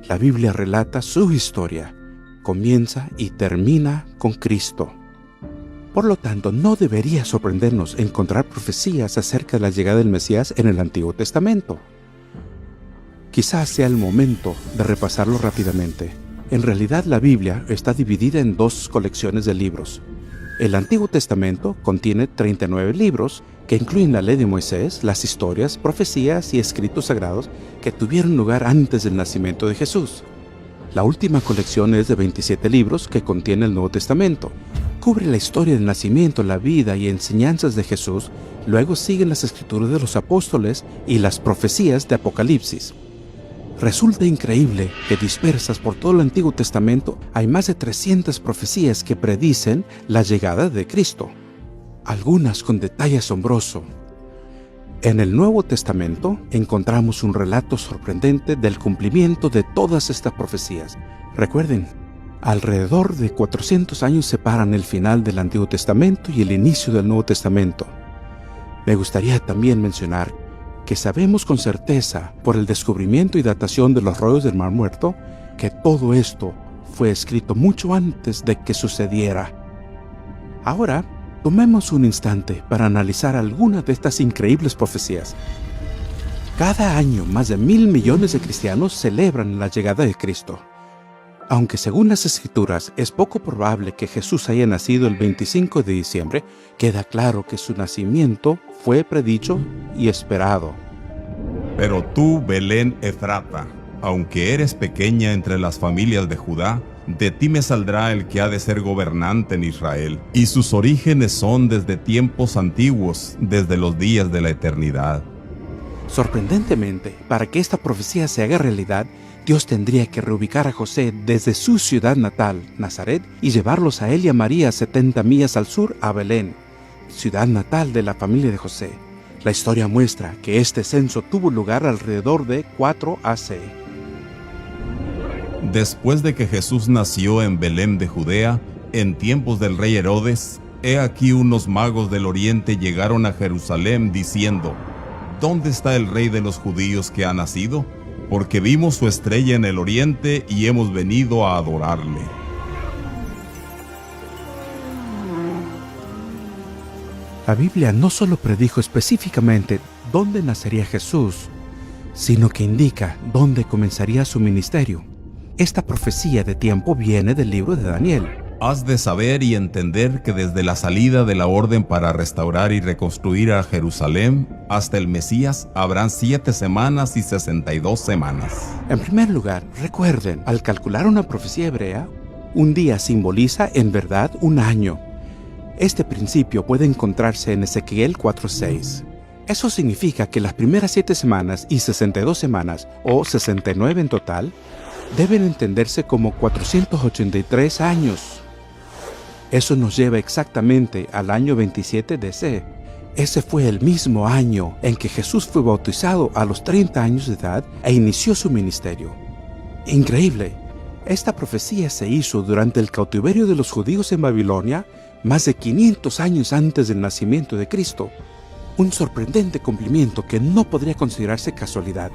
La Biblia relata su historia, comienza y termina con Cristo. Por lo tanto, no debería sorprendernos encontrar profecías acerca de la llegada del Mesías en el Antiguo Testamento. Quizás sea el momento de repasarlo rápidamente. En realidad, la Biblia está dividida en 2 colecciones de libros. El Antiguo Testamento contiene 39 libros que incluyen la ley de Moisés, las historias, profecías y escritos sagrados que tuvieron lugar antes del nacimiento de Jesús. La última colección es de 27 libros que contiene el Nuevo Testamento. Cubre la historia del nacimiento, la vida y enseñanzas de Jesús. Luego siguen las escrituras de los apóstoles y las profecías de Apocalipsis. Resulta increíble que dispersas por todo el Antiguo Testamento hay más de 300 profecías que predicen la llegada de Cristo, algunas con detalle asombroso. En el Nuevo Testamento encontramos un relato sorprendente del cumplimiento de todas estas profecías. Recuerden, alrededor de 400 años separan el final del Antiguo Testamento y el inicio del Nuevo Testamento. Me gustaría también mencionar que sabemos con certeza, por el descubrimiento y datación de los rollos del Mar Muerto, que todo esto fue escrito mucho antes de que sucediera. Ahora, tomemos un instante para analizar algunas de estas increíbles profecías. Cada año, más de 1.000 millones de cristianos celebran la llegada de Cristo. Aunque según las Escrituras es poco probable que Jesús haya nacido el 25 de diciembre, queda claro que su nacimiento fue predicho y esperado. Pero tú, Belén Efrata, aunque eres pequeña entre las familias de Judá, de ti me saldrá el que ha de ser gobernante en Israel, y sus orígenes son desde tiempos antiguos, desde los días de la eternidad. Sorprendentemente, para que esta profecía se haga realidad, Dios tendría que reubicar a José desde su ciudad natal, Nazaret, y llevarlos a él y a María 70 millas al sur a Belén, ciudad natal de la familia de José. La historia muestra que este censo tuvo lugar alrededor de 4 AC. Después de que Jesús nació en Belén de Judea, en tiempos del rey Herodes, he aquí unos magos del oriente llegaron a Jerusalén diciendo: ¿Dónde está el rey de los judíos que ha nacido? Porque vimos su estrella en el oriente y hemos venido a adorarle. La Biblia no solo predijo específicamente dónde nacería Jesús, sino que indica dónde comenzaría su ministerio. Esta profecía de tiempo viene del libro de Daniel. Has de saber y entender que desde la salida de la orden para restaurar y reconstruir a Jerusalén hasta el Mesías habrán 7 semanas y 62 semanas. En primer lugar, recuerden, al calcular una profecía hebrea, un día simboliza en verdad un año. Este principio puede encontrarse en Ezequiel 4:6. Eso significa que las primeras 7 semanas y 62 semanas, o 69 en total, deben entenderse como 483 años. Eso nos lleva exactamente al año 27 DC. Ese fue el mismo año en que Jesús fue bautizado a los 30 años de edad e inició su ministerio. Increíble. Esta profecía se hizo durante el cautiverio de los judíos en Babilonia, más de 500 años antes del nacimiento de Cristo. Un sorprendente cumplimiento que no podría considerarse casualidad.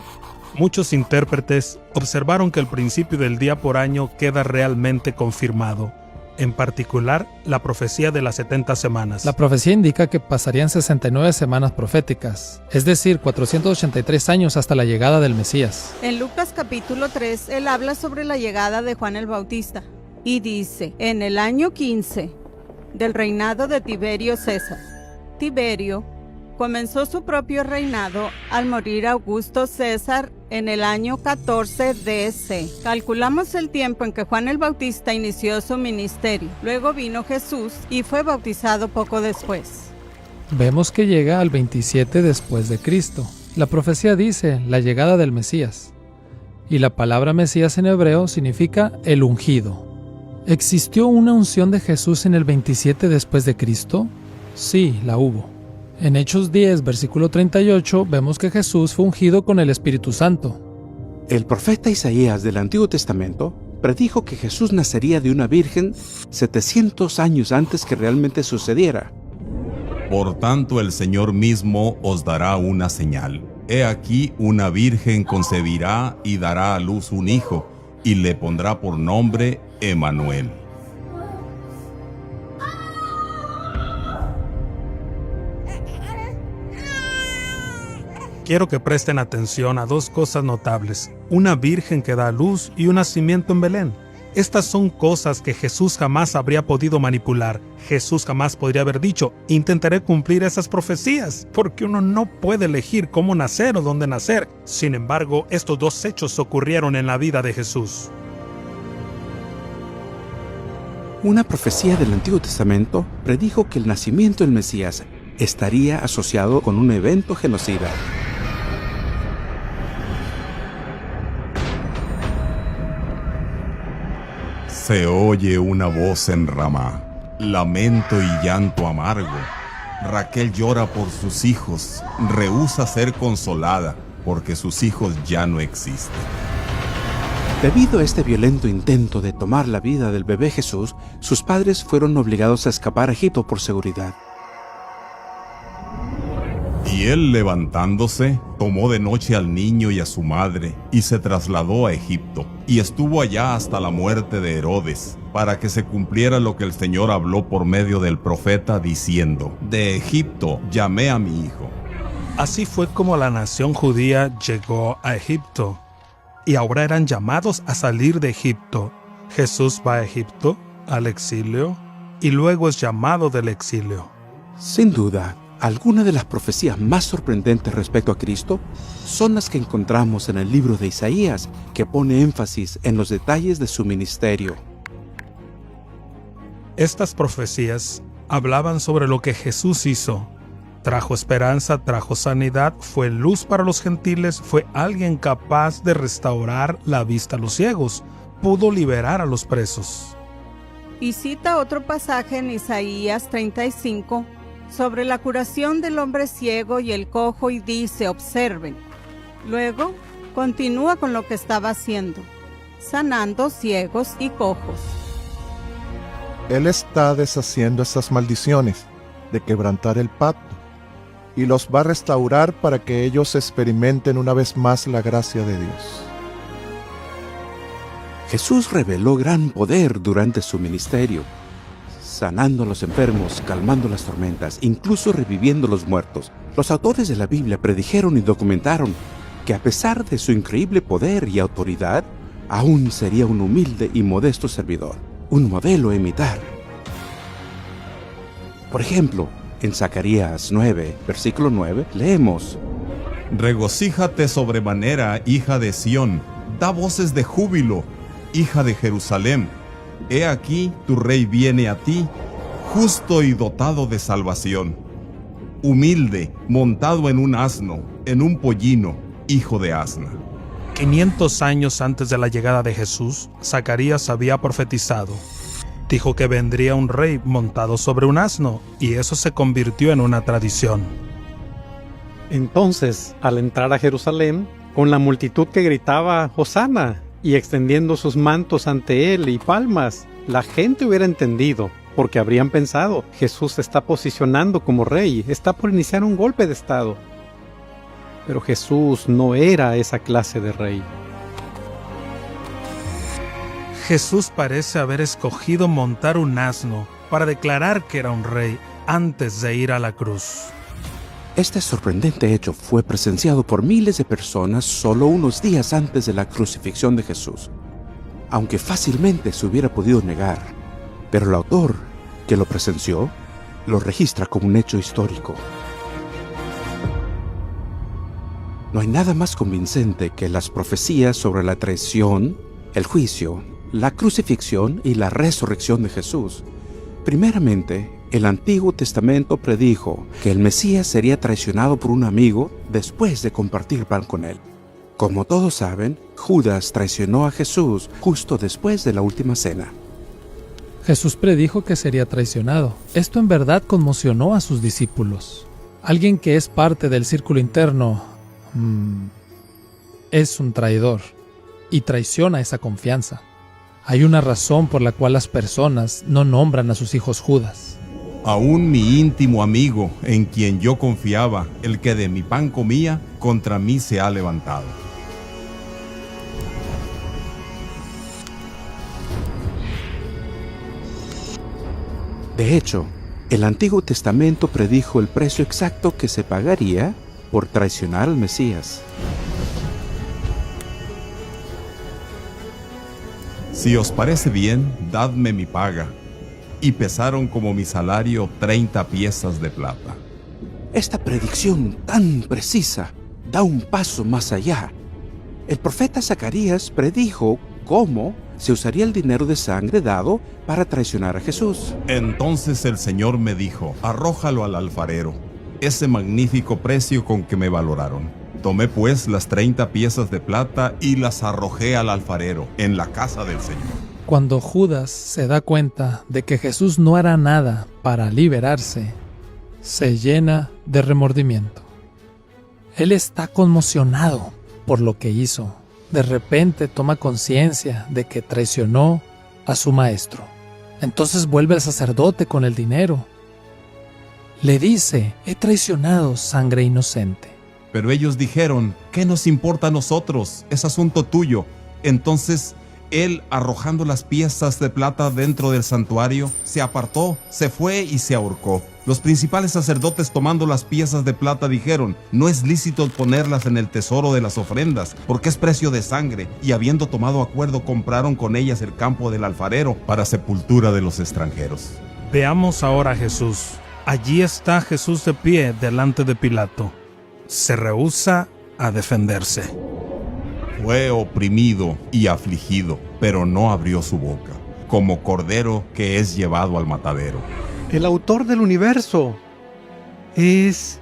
Muchos intérpretes observaron que el principio del día por año queda realmente confirmado. En particular, la profecía de las 70 semanas. La profecía indica que pasarían 69 semanas proféticas, es decir, 483 años hasta la llegada del Mesías. En Lucas capítulo 3, él habla sobre la llegada de Juan el Bautista y dice: en el año 15 del reinado de Tiberio César. Tiberio comenzó su propio reinado al morir Augusto César en el año 14 DC. Calculamos el tiempo en que Juan el Bautista inició su ministerio. Luego vino Jesús y fue bautizado poco después. Vemos que llega al 27 después de Cristo. La profecía dice la llegada del Mesías. Y la palabra Mesías en hebreo significa el ungido. ¿Existió una unción de Jesús en el 27 después de Cristo? Sí, la hubo. En Hechos 10, versículo 38, vemos que Jesús fue ungido con el Espíritu Santo. El profeta Isaías del Antiguo Testamento predijo que Jesús nacería de una virgen 700 años antes que realmente sucediera. Por tanto, el Señor mismo os dará una señal. He aquí, una virgen concebirá y dará a luz un hijo, y le pondrá por nombre Emmanuel. Quiero que presten atención a dos cosas notables: una virgen que da a luz y un nacimiento en Belén. Estas son cosas que Jesús jamás habría podido manipular. Jesús jamás podría haber dicho: intentaré cumplir esas profecías, porque uno no puede elegir cómo nacer o dónde nacer. Sin embargo, estos dos hechos ocurrieron en la vida de Jesús. Una profecía del Antiguo Testamento predijo que el nacimiento del Mesías estaría asociado con un evento genocida. Se oye una voz en Ramá, lamento y llanto amargo, Raquel llora por sus hijos, rehúsa ser consolada, porque sus hijos ya no existen. Debido a este violento intento de tomar la vida del bebé Jesús, sus padres fueron obligados a escapar a Egipto por seguridad. Y él, levantándose, tomó de noche al niño y a su madre, y se trasladó a Egipto, y estuvo allá hasta la muerte de Herodes, para que se cumpliera lo que el Señor habló por medio del profeta, diciendo: de Egipto llamé a mi hijo. Así fue como la nación judía llegó a Egipto, y ahora eran llamados a salir de Egipto. Jesús va a Egipto, al exilio, y luego es llamado del exilio. Sin duda, algunas de las profecías más sorprendentes respecto a Cristo son las que encontramos en el libro de Isaías, que pone énfasis en los detalles de su ministerio. Estas profecías hablaban sobre lo que Jesús hizo. Trajo esperanza, trajo sanidad, fue luz para los gentiles, fue alguien capaz de restaurar la vista a los ciegos, pudo liberar a los presos. Y cita otro pasaje en Isaías 35 sobre la curación del hombre ciego y el cojo y dice: observen. Luego continúa con lo que estaba haciendo, sanando ciegos y cojos. Él está deshaciendo esas maldiciones de quebrantar el pacto y los va a restaurar para que ellos experimenten una vez más la gracia de Dios. Jesús reveló gran poder durante su ministerio, sanando a los enfermos, calmando las tormentas, incluso reviviendo los muertos. Los autores de la Biblia predijeron y documentaron que a pesar de su increíble poder y autoridad, aún sería un humilde y modesto servidor, un modelo a imitar. Por ejemplo, en Zacarías 9, versículo 9, leemos: regocíjate sobremanera, hija de Sión, da voces de júbilo, hija de Jerusalén. He aquí, tu rey viene a ti, justo y dotado de salvación, humilde, montado en un asno, en un pollino, hijo de asna. 500 años antes de la llegada de Jesús, Zacarías había profetizado. Dijo que vendría un rey montado sobre un asno, y eso se convirtió en una tradición. Entonces, al entrar a Jerusalén, con la multitud que gritaba Hosana y extendiendo sus mantos ante él y palmas, la gente hubiera entendido, porque habrían pensado: Jesús se está posicionando como rey, está por iniciar un golpe de estado. Pero Jesús no era esa clase de rey. Jesús parece haber escogido montar un asno para declarar que era un rey antes de ir a la cruz. Este sorprendente hecho fue presenciado por miles de personas solo unos días antes de la crucifixión de Jesús, aunque fácilmente se hubiera podido negar, pero el autor que lo presenció lo registra como un hecho histórico. No hay nada más convincente que las profecías sobre la traición, el juicio, la crucifixión y la resurrección de Jesús. Primeramente, el Antiguo Testamento predijo que el Mesías sería traicionado por un amigo después de compartir pan con él. Como todos saben, Judas traicionó a Jesús justo después de la última cena. Jesús predijo que sería traicionado. Esto en verdad conmocionó a sus discípulos. Alguien que es parte del círculo interno es un traidor y traiciona esa confianza. Hay una razón por la cual las personas no nombran a sus hijos Judas. Aún mi íntimo amigo, en quien yo confiaba, el que de mi pan comía, contra mí se ha levantado. De hecho, el Antiguo Testamento predijo el precio exacto que se pagaría por traicionar al Mesías. Si os parece bien, dadme mi paga. Y pesaron como mi salario 30 piezas de plata. Esta predicción tan precisa da un paso más allá. El profeta Zacarías predijo cómo se usaría el dinero de sangre dado para traicionar a Jesús. Entonces el Señor me dijo: arrójalo al alfarero, ese magnífico precio con que me valoraron. Tomé pues las 30 piezas de plata y las arrojé al alfarero en la casa del Señor. Cuando Judas se da cuenta de que Jesús no hará nada para liberarse, se llena de remordimiento. Él está conmocionado por lo que hizo. De repente toma conciencia de que traicionó a su maestro. Entonces vuelve al sacerdote con el dinero. Le dice: he traicionado sangre inocente. Pero ellos dijeron: ¿qué nos importa a nosotros? Es asunto tuyo. Entonces él, arrojando las piezas de plata dentro del santuario, se apartó, se fue y se ahorcó. Los principales sacerdotes, tomando las piezas de plata, dijeron: no es lícito ponerlas en el tesoro de las ofrendas, porque es precio de sangre, y habiendo tomado acuerdo, compraron con ellas el campo del alfarero para sepultura de los extranjeros. Veamos ahora a Jesús. Allí está Jesús de pie delante de Pilato. Se rehúsa a defenderse. Fue oprimido y afligido, pero no abrió su boca, como cordero que es llevado al matadero. El autor del universo es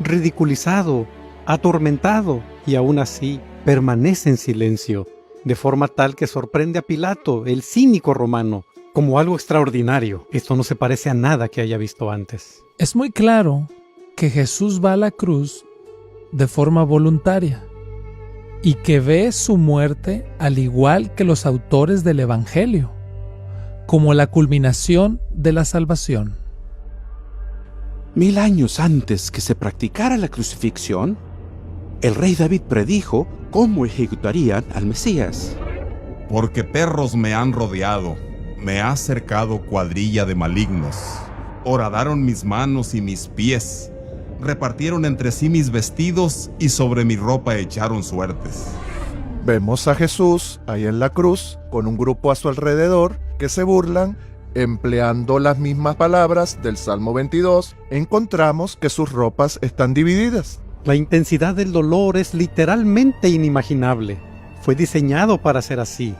ridiculizado, atormentado, y aún así permanece en silencio, de forma tal que sorprende a Pilato, el cínico romano, como algo extraordinario. Esto no se parece a nada que haya visto antes. Es muy claro que Jesús va a la cruz de forma voluntaria y que ve su muerte al igual que los autores del Evangelio, como la culminación de la salvación. 1000 años antes que se practicara la crucifixión, el rey David predijo cómo ejecutarían al Mesías. Porque perros me han rodeado, me ha cercado cuadrilla de malignos. Horadaron mis manos y mis pies, repartieron entre sí mis vestidos y sobre mi ropa echaron suertes. Vemos a Jesús ahí en la cruz con un grupo a su alrededor que se burlan, empleando las mismas palabras del Salmo 22. Encontramos que sus ropas están divididas. La intensidad del dolor es literalmente inimaginable. Fue diseñado para ser así.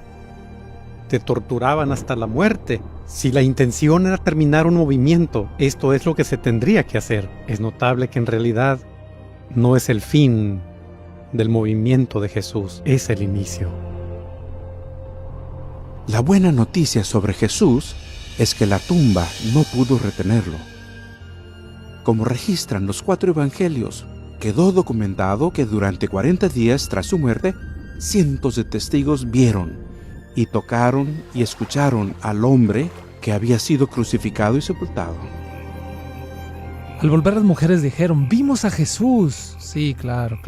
Te torturaban hasta la muerte. Si la intención era terminar un movimiento, esto es lo que se tendría que hacer. Es notable que en realidad no es el fin del movimiento de Jesús, es el inicio. La buena noticia sobre Jesús es que la tumba no pudo retenerlo. Como registran los 4 evangelios, quedó documentado que durante 40 días tras su muerte, cientos de testigos vieron y tocaron y escucharon al hombre que había sido crucificado y sepultado. Al volver las mujeres dijeron: vimos a Jesús. Sí, claro.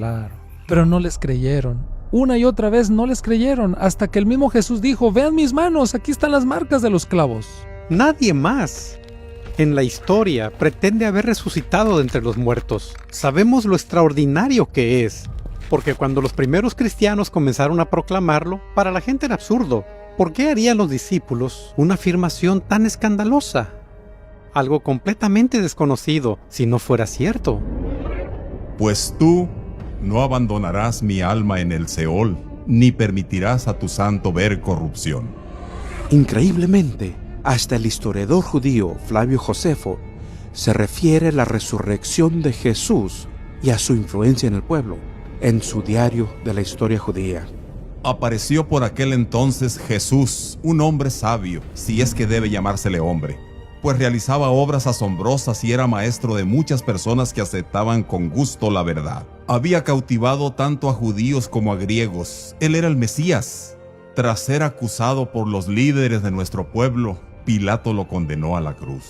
Pero no les creyeron. Una y otra vez no les creyeron, hasta que el mismo Jesús dijo: vean mis manos, aquí están las marcas de los clavos. Nadie más en la historia pretende haber resucitado de entre los muertos. Sabemos lo extraordinario que es, porque cuando los primeros cristianos comenzaron a proclamarlo, para la gente era absurdo. ¿Por qué harían los discípulos una afirmación tan escandalosa? Algo completamente desconocido, si no fuera cierto. Pues tú no abandonarás mi alma en el Seol, ni permitirás a tu santo ver corrupción. Increíblemente, hasta el historiador judío Flavio Josefo se refiere a la resurrección de Jesús y a su influencia en el pueblo en su diario de la historia judía. Apareció por aquel entonces Jesús, un hombre sabio, si es que debe llamársele hombre, pues realizaba obras asombrosas y era maestro de muchas personas que aceptaban con gusto la verdad. Había cautivado tanto a judíos como a griegos. Él era el Mesías. Tras ser acusado por los líderes de nuestro pueblo, Pilato lo condenó a la cruz.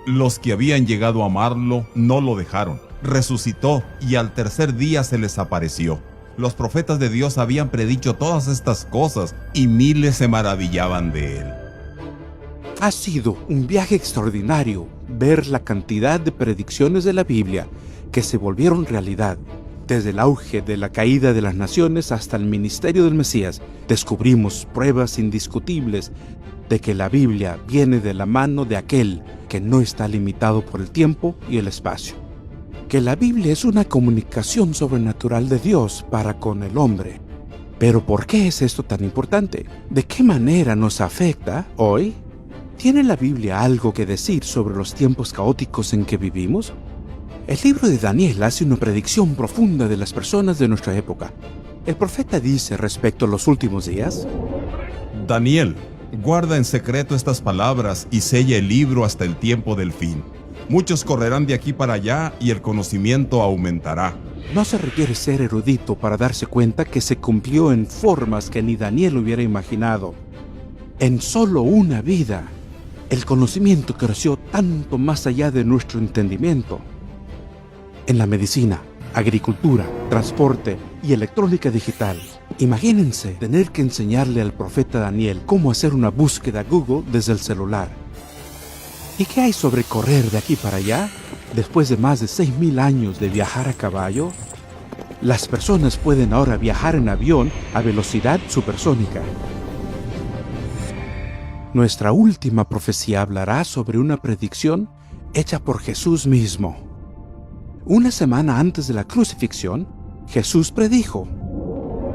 Los que habían llegado a amarlo no lo dejaron. Resucitó y al tercer día se les apareció. Los profetas de Dios habían predicho todas estas cosas y miles se maravillaban de él. Ha sido un viaje extraordinario ver la cantidad de predicciones de la Biblia que se volvieron realidad. Desde el auge de la caída de las naciones hasta el ministerio del Mesías, descubrimos pruebas indiscutibles de que la Biblia viene de la mano de aquel que no está limitado por el tiempo y el espacio. Que la Biblia es una comunicación sobrenatural de Dios para con el hombre. Pero ¿por qué es esto tan importante? ¿De qué manera nos afecta hoy? ¿Tiene la Biblia algo que decir sobre los tiempos caóticos en que vivimos? El libro de Daniel hace una predicción profunda de las personas de nuestra época. El profeta dice respecto a los últimos días: Daniel, guarda en secreto estas palabras y sella el libro hasta el tiempo del fin. Muchos correrán de aquí para allá y el conocimiento aumentará. No se requiere ser erudito para darse cuenta que se cumplió en formas que ni Daniel hubiera imaginado. En solo una vida, el conocimiento creció tanto más allá de nuestro entendimiento. En la medicina, agricultura, transporte y electrónica digital. Imagínense tener que enseñarle al profeta Daniel cómo hacer una búsqueda Google desde el celular. ¿Y qué hay sobre correr de aquí para allá? Después de más de 6.000 años de viajar a caballo, las personas pueden ahora viajar en avión a velocidad supersónica. Nuestra última profecía hablará sobre una predicción hecha por Jesús mismo. Una semana antes de la crucifixión, Jesús predijo: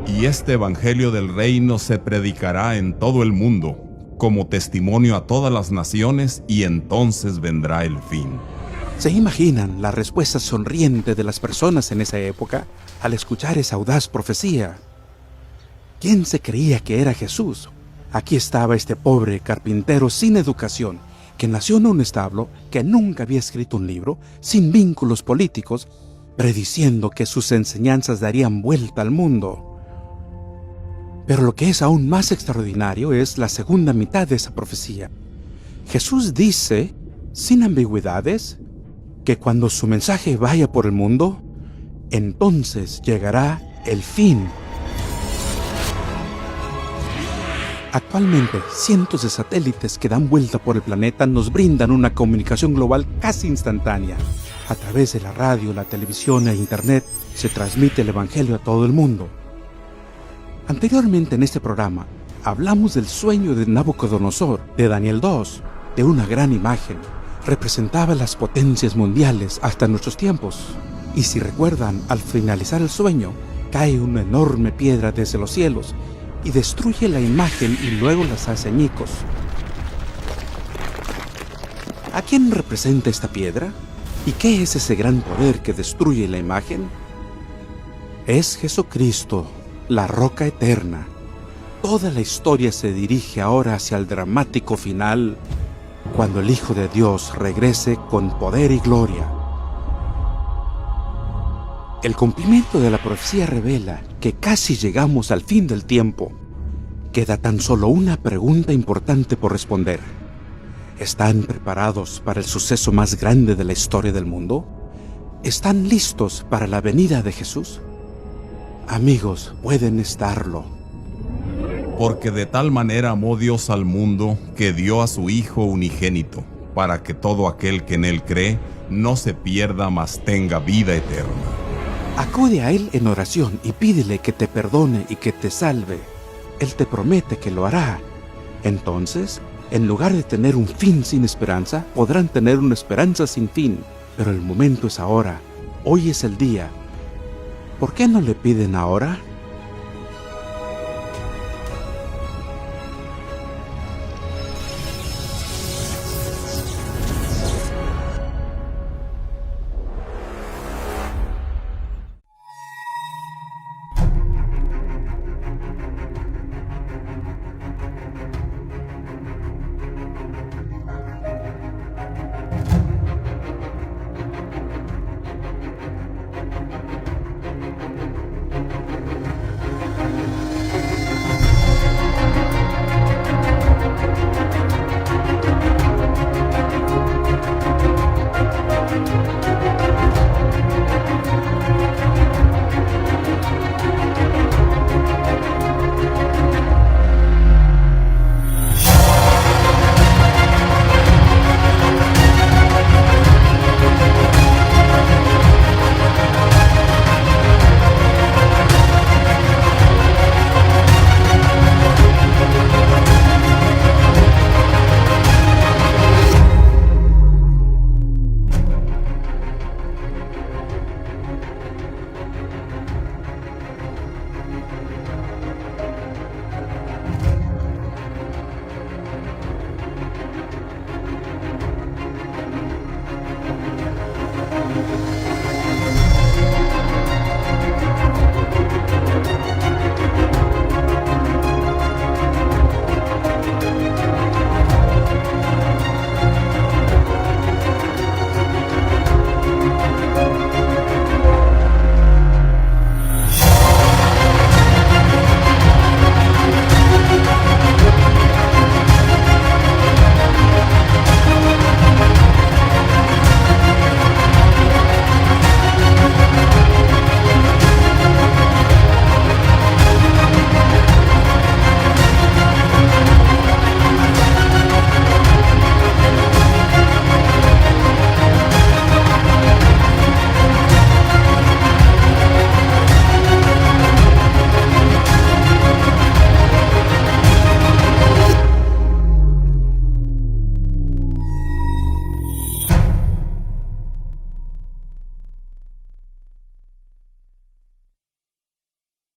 Y este evangelio del reino se predicará en todo el mundo, como testimonio a todas las naciones, y entonces vendrá el fin. ¿Se imaginan la respuesta sonriente de las personas en esa época al escuchar esa audaz profecía? ¿Quién se creía que era Jesús? Aquí estaba este pobre carpintero sin educación, que nació en un establo, que nunca había escrito un libro, sin vínculos políticos, prediciendo que sus enseñanzas darían vuelta al mundo. Pero lo que es aún más extraordinario es la segunda mitad de esa profecía. Jesús dice, sin ambigüedades, que cuando su mensaje vaya por el mundo, entonces llegará el fin. Actualmente, cientos de satélites que dan vuelta por el planeta nos brindan una comunicación global casi instantánea. A través de la radio, la televisión e internet se transmite el evangelio a todo el mundo. Anteriormente en este programa, hablamos del sueño de Nabucodonosor, de Daniel 2, de una gran imagen. Representaba las potencias mundiales hasta nuestros tiempos. Y si recuerdan, al finalizar el sueño, cae una enorme piedra desde los cielos y destruye la imagen y luego las hace añicos. ¿A quién representa esta piedra? ¿Y qué es ese gran poder que destruye la imagen? Es Jesucristo, la roca eterna. Toda la historia se dirige ahora hacia el dramático final, cuando el Hijo de Dios regrese con poder y gloria. El cumplimiento de la profecía revela que casi llegamos al fin del tiempo. Queda tan solo una pregunta importante por responder. ¿Están preparados para el suceso más grande de la historia del mundo? ¿Están listos para la venida de Jesús? Amigos, pueden estarlo. Porque de tal manera amó Dios al mundo, que dio a su Hijo unigénito, para que todo aquel que en Él cree no se pierda, mas tenga vida eterna. Acude a Él en oración y pídele que te perdone y que te salve. Él te promete que lo hará. Entonces, en lugar de tener un fin sin esperanza, podrán tener una esperanza sin fin. Pero el momento es ahora. Hoy es el día. ¿Por qué no le piden ahora?